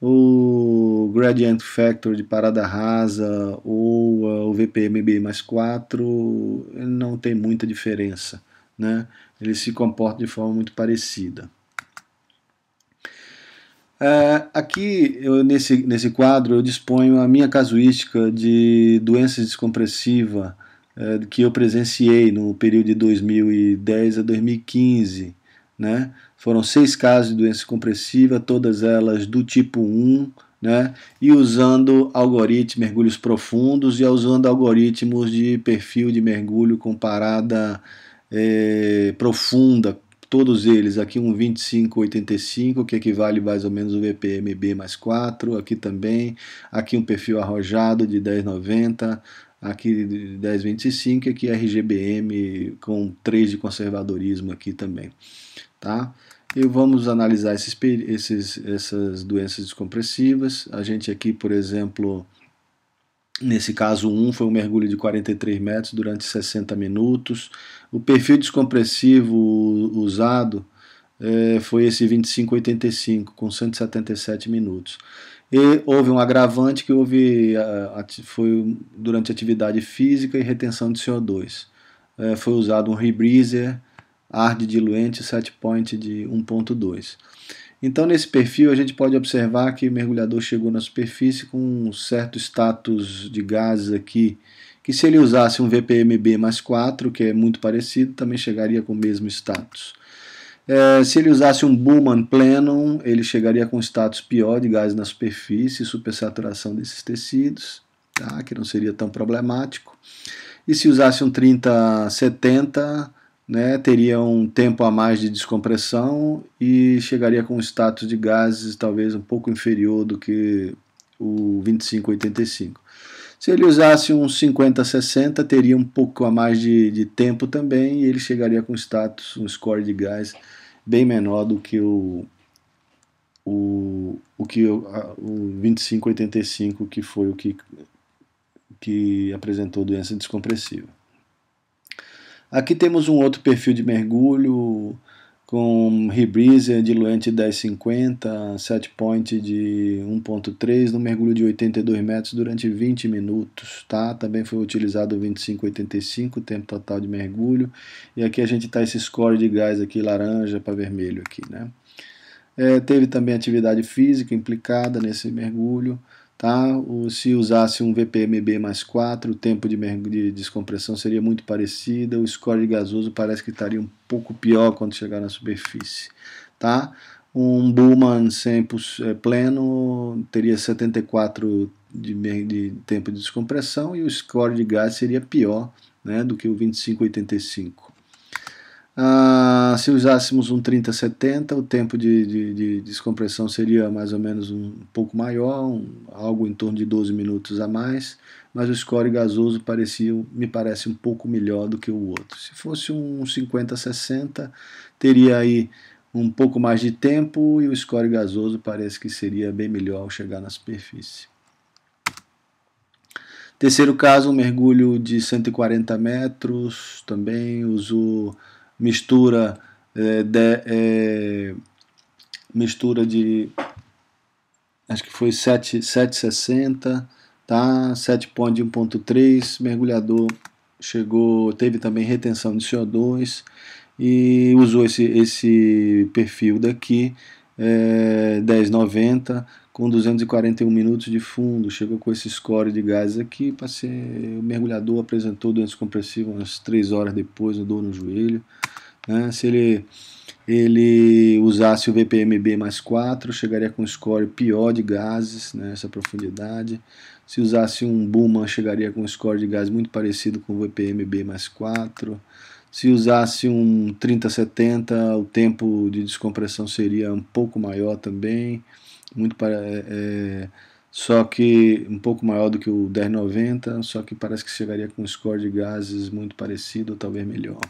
o gradient factor de parada rasa ou o VPM-BE mais 4 não tem muita diferença, né? Eles se comportam de forma muito parecida. Aqui, nesse quadro, eu disponho a minha casuística de doença descompressiva que eu presenciei no período de 2010 a 2015. Né? Foram 6 casos de doença compressiva, todas elas do tipo 1, né? E usando algoritmos, mergulhos profundos e usando algoritmos de perfil de mergulho com parada profunda, todos eles, aqui um 2585, que equivale mais ou menos ao VPM-B mais 4, aqui também, aqui um perfil arrojado de 1090, aqui 1025, aqui RGBM com 3 de conservadorismo aqui também, tá? E vamos analisar essas doenças descompressivas. A gente aqui, por exemplo, nesse caso 1 foi um mergulho de 43 metros durante 60 minutos. O perfil descompressivo usado foi esse 2585 com 177 minutos. E houve um agravante que foi durante atividade física e retenção de CO2. Foi usado um rebreather, ar de diluente, set point de 1.2. Então, nesse perfil, a gente pode observar que o mergulhador chegou na superfície com um certo status de gases aqui, que se ele usasse um VPM-B mais 4, que é muito parecido, também chegaria com o mesmo status. Se ele usasse um Bullman Plenum, ele chegaria com um status pior de gás na superfície, supersaturação desses tecidos, tá? Que não seria tão problemático. E se usasse um 3070, né, teria um tempo a mais de descompressão e chegaria com um status de gases talvez um pouco inferior do que o 2585. Se ele usasse um 5060, teria um pouco a mais de tempo também, e ele chegaria com status, um score de gás bem menor do que o 2585, que foi o que apresentou doença descompressiva. Aqui temos um outro perfil de mergulho com rebreather, diluente 1050, set point de 1.3 no mergulho de 82 metros durante 20 minutos. Tá? Também foi utilizado o 2585, tempo total de mergulho. E aqui a gente está esse score de gás aqui, laranja para vermelho aqui, né? Teve também atividade física implicada nesse mergulho. Tá? Se usasse um VPM-B mais 4, o tempo de descompressão seria muito parecido, o score de gasoso parece que estaria um pouco pior quando chegar na superfície. Tá? Um Bullman 100% pleno teria 74 de tempo de descompressão e o score de gás seria pior, né, do que o 2585. Se usássemos um 3070, o tempo de descompressão seria mais ou menos um pouco maior, algo em torno de 12 minutos a mais, mas o score gasoso me parece um pouco melhor do que o outro. Se fosse um 5060, teria aí um pouco mais de tempo e o score gasoso parece que seria bem melhor ao chegar na superfície. Terceiro caso, um mergulho de 140 metros, também usou mistura de acho que foi 760, tá? 7 point de 1.3, mergulhador teve também retenção de CO2 e usou esse perfil daqui, 1090, com 241 minutos de fundo, chegou com esse score de gás aqui, o mergulhador apresentou doença compressiva umas 3 horas depois, dor no joelho, né? Se ele usasse o VPMB mais 4, chegaria com um score pior de gases nessa profundidade. Se usasse um Bullman, chegaria com um score de gás muito parecido com o VPMB mais 4. Se usasse um 3070, o tempo de descompressão seria um pouco maior também, só que um pouco maior do que o 1090, só que parece que chegaria com um score de gases muito parecido ou talvez melhor.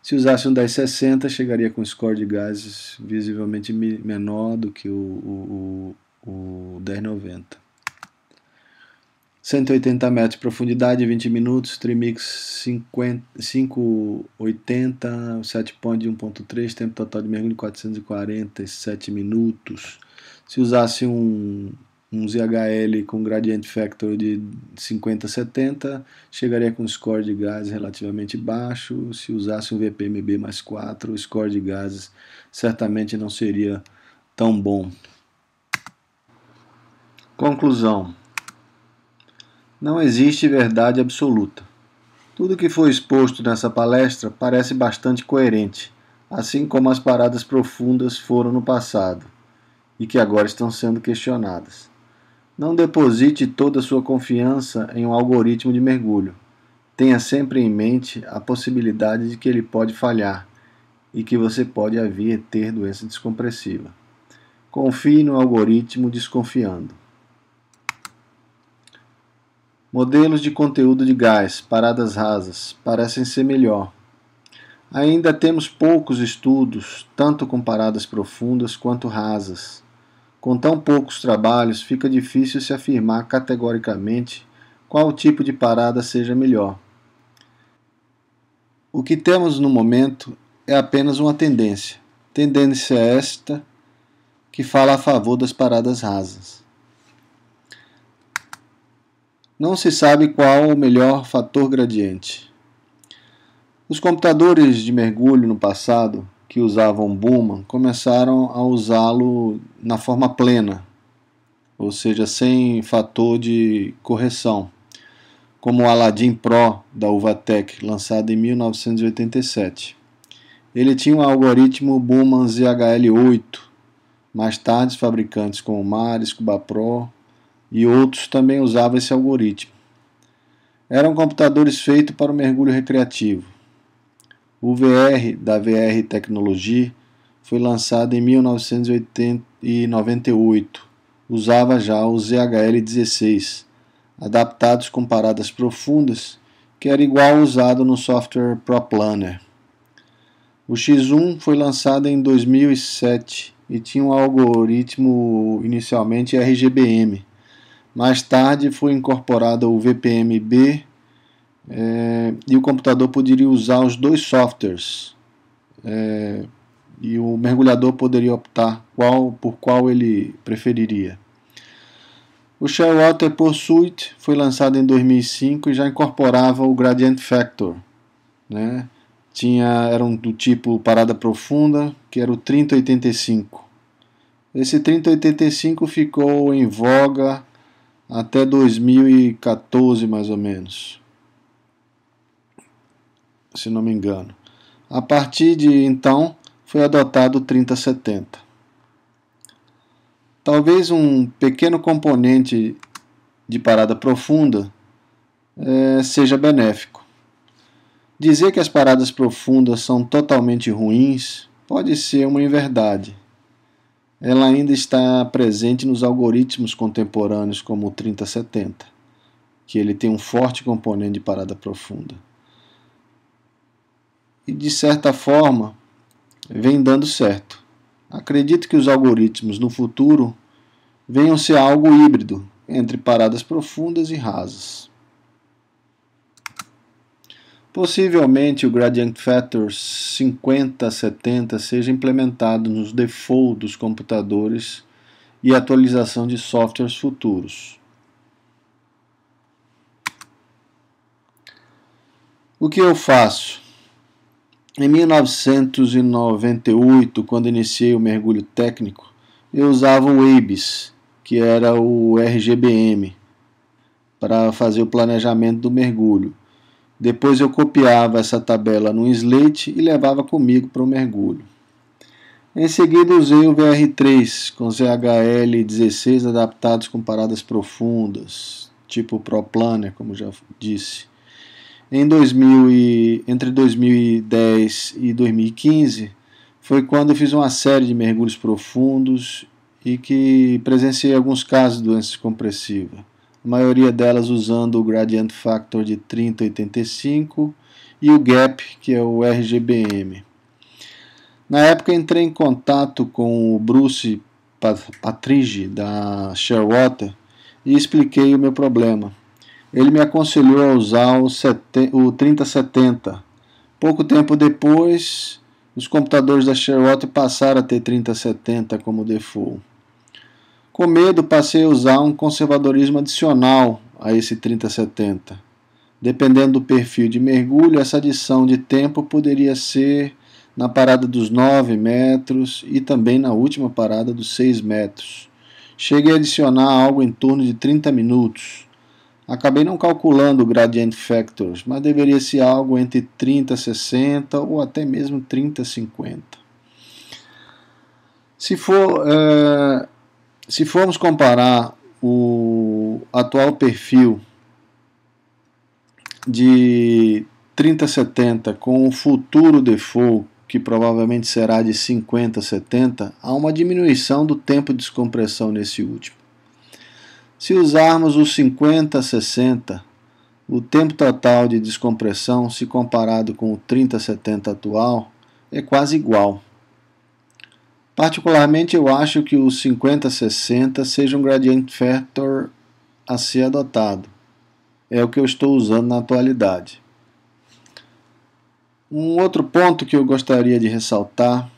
Se usasse um 1060, chegaria com um score de gases visivelmente menor do que o 1090. 180 metros de profundidade, 20 minutos, trimix 580, 7 point de 1.3, tempo total de mergulho 447 minutos. Se usasse um ZHL com gradient factor de 50-70, chegaria com um score de gases relativamente baixo. Se usasse um VPMB mais 4, o score de gases certamente não seria tão bom. Conclusão: não existe verdade absoluta. Tudo que foi exposto nessa palestra parece bastante coerente, assim como as paradas profundas foram no passado e que agora estão sendo questionadas. Não deposite toda a sua confiança em um algoritmo de mergulho. Tenha sempre em mente a possibilidade de que ele pode falhar e que você pode vir a ter doença descompressiva. Confie no algoritmo desconfiando. Modelos de conteúdo de gás, paradas rasas, parecem ser melhor. Ainda temos poucos estudos, tanto com paradas profundas quanto rasas. Com tão poucos trabalhos, fica difícil se afirmar categoricamente qual tipo de parada seja melhor. O que temos no momento é apenas uma tendência. Tendência esta que fala a favor das paradas rasas. Não se sabe qual o melhor fator gradiente. Os computadores de mergulho no passado, que usavam Bullman, começaram a usá-lo na forma plena, ou seja, sem fator de correção, como o Aladdin Pro da Uvatec, lançado em 1987. Ele tinha um algoritmo Bullman ZHL8. Mais tarde, fabricantes como Maris, Cubapro e outros também usavam esse algoritmo. Eram computadores feitos para o mergulho recreativo. O VR da VR Technology foi lançado em 1998. Usava já o ZHL16, adaptados com paradas profundas, que era igual ao usado no software ProPlanner. O X1 foi lançado em 2007 e tinha um algoritmo inicialmente RGBM. Mais tarde foi incorporado o VPMB e o computador poderia usar os dois softwares e o mergulhador poderia optar por qual ele preferiria. O Shearwater Pursuit foi lançado em 2005 e já incorporava o Gradient Factor, né? Era do tipo parada profunda, que era o 3085. Esse 3085 ficou em voga até 2014, mais ou menos, se não me engano. A partir de então, foi adotado o 3070. Talvez um pequeno componente de parada profunda seja benéfico. Dizer que as paradas profundas são totalmente ruins pode ser uma inverdade. Ela ainda está presente nos algoritmos contemporâneos como o 3070, que ele tem um forte componente de parada profunda. E de certa forma, vem dando certo. Acredito que os algoritmos no futuro venham ser algo híbrido entre paradas profundas e rasas. Possivelmente o Gradient Factor 50-70 seja implementado nos default dos computadores e atualização de softwares futuros. O que eu faço? Em 1998, quando iniciei o mergulho técnico, eu usava o ABIS, que era o RGBM, para fazer o planejamento do mergulho. Depois eu copiava essa tabela num slate e levava comigo para o mergulho. Em seguida usei o VR3 com ZHL16 adaptados com paradas profundas, tipo ProPlanner, como já disse. Entre 2010 e 2015 foi quando eu fiz uma série de mergulhos profundos e que presenciei alguns casos de doença compressiva. A maioria delas usando o Gradient Factor de 30-85 e o GAP, que é o RGBM. Na época entrei em contato com o Bruce Patridge, da Shearwater, e expliquei o meu problema. Ele me aconselhou a usar o 3070. Pouco tempo depois, os computadores da Shearwater passaram a ter 3070 como default. Com medo, passei a usar um conservadorismo adicional a esse 3070. Dependendo do perfil de mergulho, essa adição de tempo poderia ser na parada dos 9 metros e também na última parada dos 6 metros. Cheguei a adicionar algo em torno de 30 minutos. Acabei não calculando o gradient factors, mas deveria ser algo entre 30-60 ou até mesmo 30-50. Se formos comparar o atual perfil de 30-70 com o futuro default, que provavelmente será de 50-70, há uma diminuição do tempo de descompressão nesse último. Se usarmos o 50-60, o tempo total de descompressão, se comparado com o 30-70 atual, é quase igual. Particularmente, eu acho que o 50-60 seja um gradient factor a ser adotado. É o que eu estou usando na atualidade. Um outro ponto que eu gostaria de ressaltar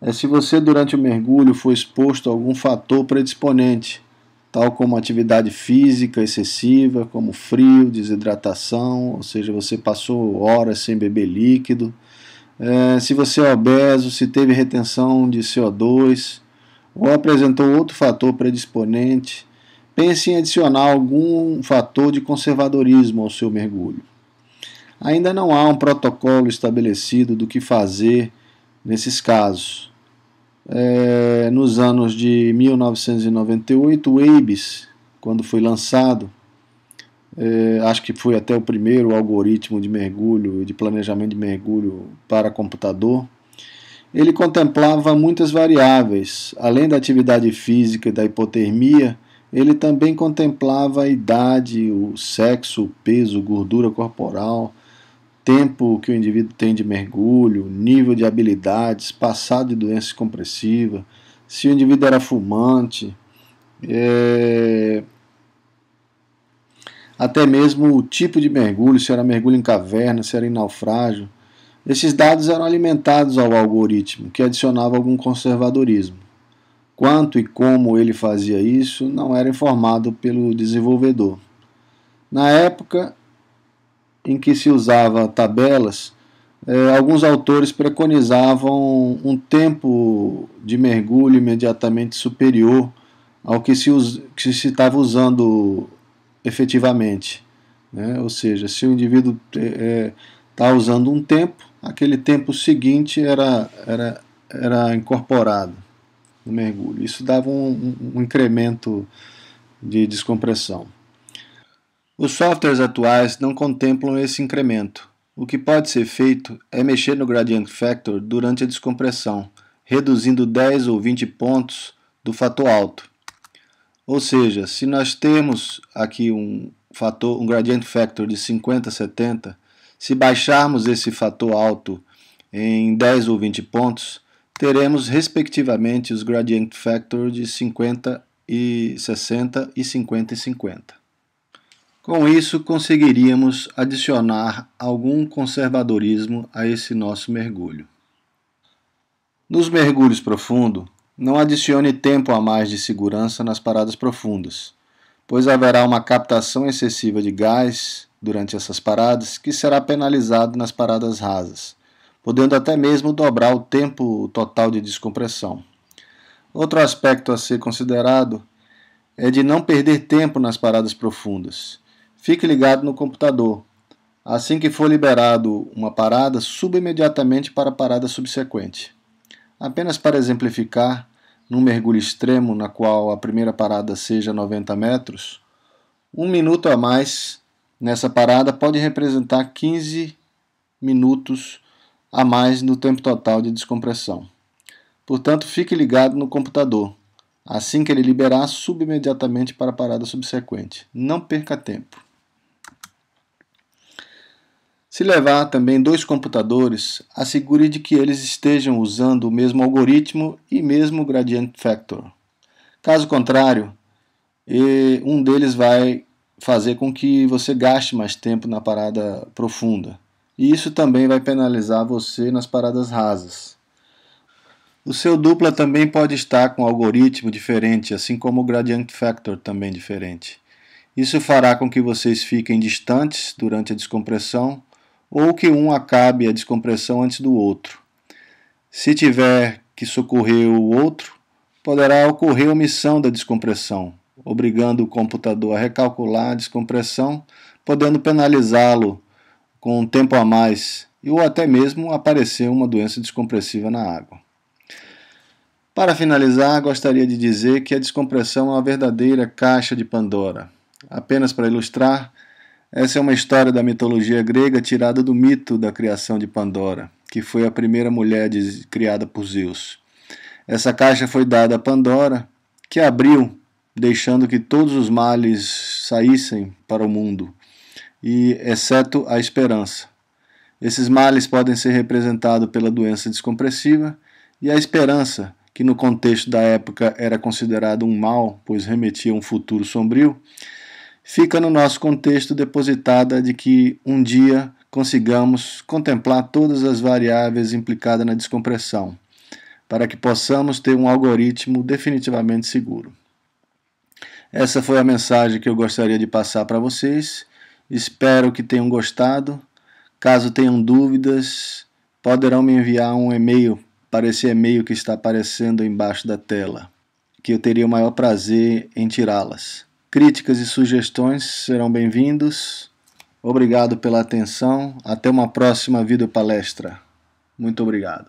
é se você durante o mergulho for exposto a algum fator predisponente, tal como atividade física excessiva, como frio, desidratação, ou seja, você passou horas sem beber líquido, se você é obeso, se teve retenção de CO2 ou apresentou outro fator predisponente, pense em adicionar algum fator de conservadorismo ao seu mergulho. Ainda não há um protocolo estabelecido do que fazer nesses casos. Nos anos de 1998, o ABIS, quando foi lançado, acho que foi até o primeiro algoritmo de mergulho, de planejamento de mergulho para computador, ele contemplava muitas variáveis. Além da atividade física e da hipotermia, ele também contemplava a idade, o sexo, o peso, gordura corporal, tempo que o indivíduo tem de mergulho, nível de habilidades, passado de doença compressiva, se o indivíduo era fumante, até mesmo o tipo de mergulho, se era mergulho em caverna, se era em naufrágio. Esses dados eram alimentados ao algoritmo, que adicionava algum conservadorismo. Quanto e como ele fazia isso não era informado pelo desenvolvedor. Na época em que se usava tabelas, alguns autores preconizavam um tempo de mergulho imediatamente superior ao que se estava usando efetivamente. Ou seja, se o indivíduo está usando um tempo, aquele tempo seguinte era incorporado. no mergulho. Isso dava um incremento de descompressão. Os softwares atuais não contemplam esse incremento. O que pode ser feito é mexer no gradient factor durante a descompressão, reduzindo 10 ou 20 pontos do fator alto. Ou seja, se nós temos aqui um gradient factor de 50, 70, se baixarmos esse fator alto em 10 ou 20 pontos, teremos respectivamente os gradient factor de 50 e 60 e 50 e 50. Com isso, conseguiríamos adicionar algum conservadorismo a esse nosso mergulho. Nos mergulhos profundos, não adicione tempo a mais de segurança nas paradas profundas, pois haverá uma captação excessiva de gás durante essas paradas que será penalizado nas paradas rasas, podendo até mesmo dobrar o tempo total de descompressão. Outro aspecto a ser considerado é de não perder tempo nas paradas profundas. Fique ligado no computador. Assim que for liberado uma parada, suba imediatamente para a parada subsequente. Apenas para exemplificar, num mergulho extremo na qual a primeira parada seja 90 metros, 1 minuto a mais nessa parada pode representar 15 minutos a mais no tempo total de descompressão. Portanto, fique ligado no computador. Assim que ele liberar, suba imediatamente para a parada subsequente. Não perca tempo. Se levar também 2 computadores, assegure de que eles estejam usando o mesmo algoritmo e mesmo gradient factor. Caso contrário, um deles vai fazer com que você gaste mais tempo na parada profunda. E isso também vai penalizar você nas paradas rasas. O seu dupla também pode estar com um algoritmo diferente, assim como o gradient factor também diferente. Isso fará com que vocês fiquem distantes durante a descompressão ou que um acabe a descompressão antes do outro. Se tiver que socorrer o outro, poderá ocorrer omissão da descompressão, obrigando o computador a recalcular a descompressão, podendo penalizá-lo com um tempo a mais ou até mesmo aparecer uma doença descompressiva na água. Para finalizar, gostaria de dizer que a descompressão é uma verdadeira caixa de Pandora. Apenas para ilustrar, essa é uma história da mitologia grega tirada do mito da criação de Pandora, que foi a primeira mulher criada por Zeus. Essa caixa foi dada a Pandora, que abriu, deixando que todos os males saíssem para o mundo, exceto a esperança. Esses males podem ser representados pela doença descompressiva e a esperança, que no contexto da época era considerado um mal, pois remetia a um futuro sombrio, fica no nosso contexto depositada de que um dia consigamos contemplar todas as variáveis implicadas na descompressão, para que possamos ter um algoritmo definitivamente seguro. Essa foi a mensagem que eu gostaria de passar para vocês. Espero que tenham gostado. Caso tenham dúvidas, poderão me enviar um e-mail para esse e-mail que está aparecendo embaixo da tela, que eu teria o maior prazer em tirá-las. Críticas e sugestões serão bem-vindos. Obrigado pela atenção. Até uma próxima videopalestra. Muito obrigado.